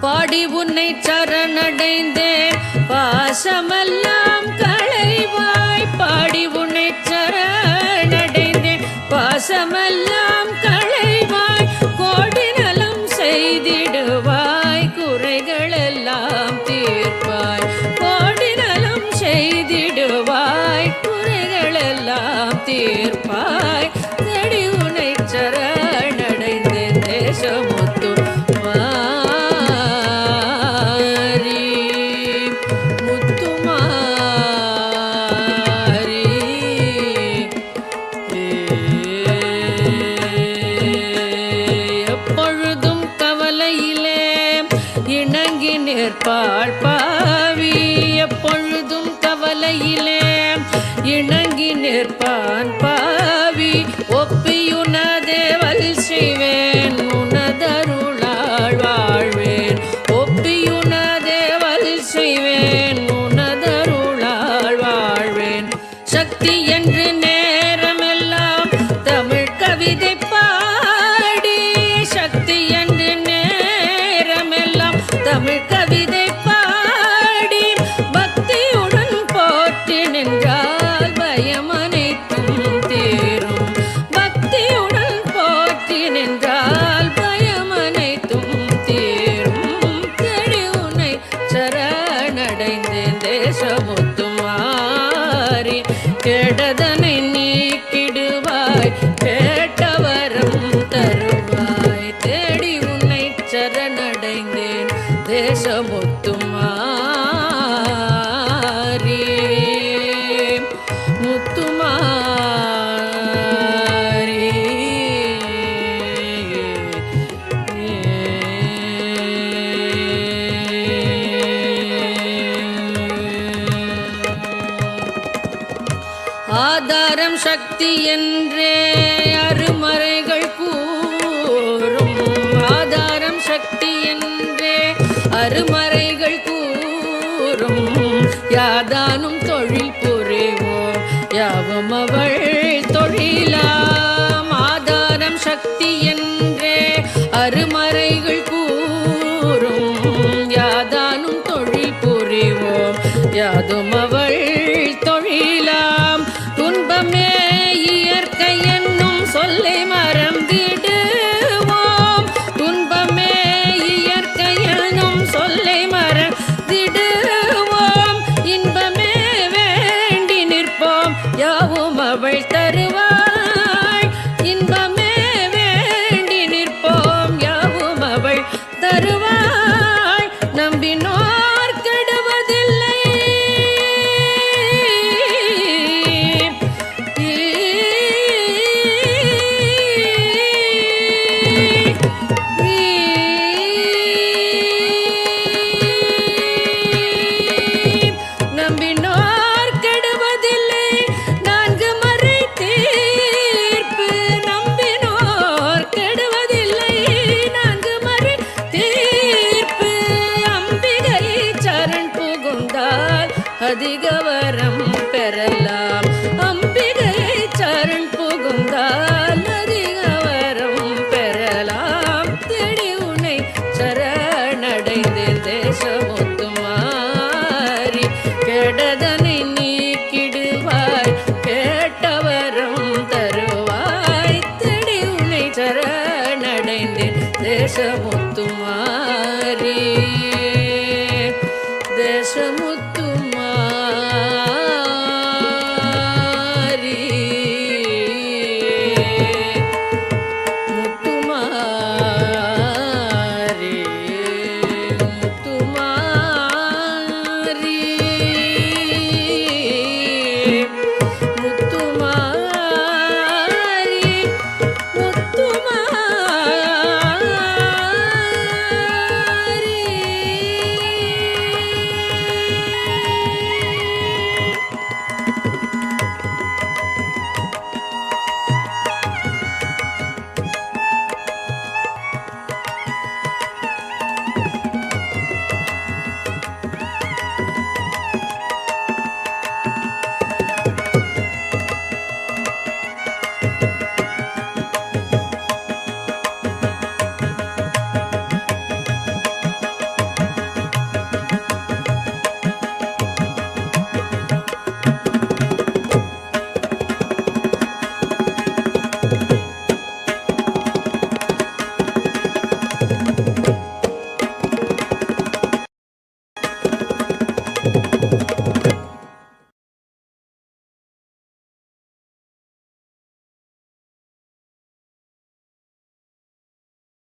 Speaker 2: பாடி உன்னை சரணடைந்தேன் பாசமெல்லாம் களைவாய் பாடி உன்னை சரணடைந்தேன் பாசமெல்லாம் களைவாய் கோடி நலம் செய்திடுவாய் குறைகளெல்லாம் தீர்ப்பாய் கோடி நலம் செய்திடுவாய் குறைகளெல்லாம் தீர்ப்பாய் தேடி உன்னை சரணடைந்தேன் தேசமுத்து மாறி முத்துமாரி எப்பொழுதும் கவலையிலே இணங்கி நிற்பாள் பாவி எப்பொழுதும் கவலையிலே இணங்கி நிற்பான் பாவி ஒப்பியுனதேவல் செய்வேன் உனதருளாள் வாழ்வேன் ஒப்பியுனதேவல் செய்வேன் உனதருளாள் வாழ்வேன் சக்தி என்று நேரமெல்லாம் தமிழ் கவிதை பாடி சக்தி என்று நேரமெல்லாம் தமிழ் கவிதை பாடி பக்தியுடன் போற்றி நின்றால் பயம் அனைத்தும் தீரும் பக்தியுடன் போற்றி நின்றால் பயம் அனைத்தும் தீரும் தேடி உன்னை சரணடைந்தேன் தேசமுத்து மாறி கெடதனை நீக்கிடுவாய் கேட்டவரம் தருவாய் தேடி உன்னை சரணடைந்தேன் தேசமுத்து மாறி முத்துமாரி ஆதாரம் சக்தி என்றே அருமறைகள் கூறும் ஆதாரம் சக்தி என்றே அருமறைகள் கூறும் யாதானும் தொழில் புரிவோம் யாவும் அவள் தொழிலாம் ஆதாரம் சக்தி என்றே அருமறைகள் கூறும் கூறும் யாதானும் தொழில் புரிவோம் யாதும் அவள் தொழிலாம் துன்பமே இயற்கை என்னும் சொல்லை மறந்திடுவோம் துன்பமே இயற்கை என்னும் சொல்லை மறந்திடுவோம் இன்பமே வேண்டி நிற்போம் யாவும் அவள் தருவாள் இன்பமே வேண்டி நிற்போம் யாவும் அவள் தருவாள் நம்பினோர் கெடுவதில்லை நம்பினோர் கெடுவதில்லை நான்கு மறை தீர்ப்பு நம்பினோர் கெடுவதில்லை நான்கு மறை தீர்ப்பு அம்பிகை சரண் புகுந்தால் அதிக வரம் பெறலாம் அம்பிகை சரண் புகுந்தால் அதிக வரம் பெறலாம் தேடி உன்னை சரணடைந்தேன் தேசமுத்துமாரி கெடதனை நீக்கிடுவாய் கேட்டவரம் தருவாய் தேடி உன்னை சரணடைந்தேன் தேசமுத்துமாரி தேசமுத்துமாரி முத்துமாரி முத்துமாரி முத்துமாரி முத்துமாரி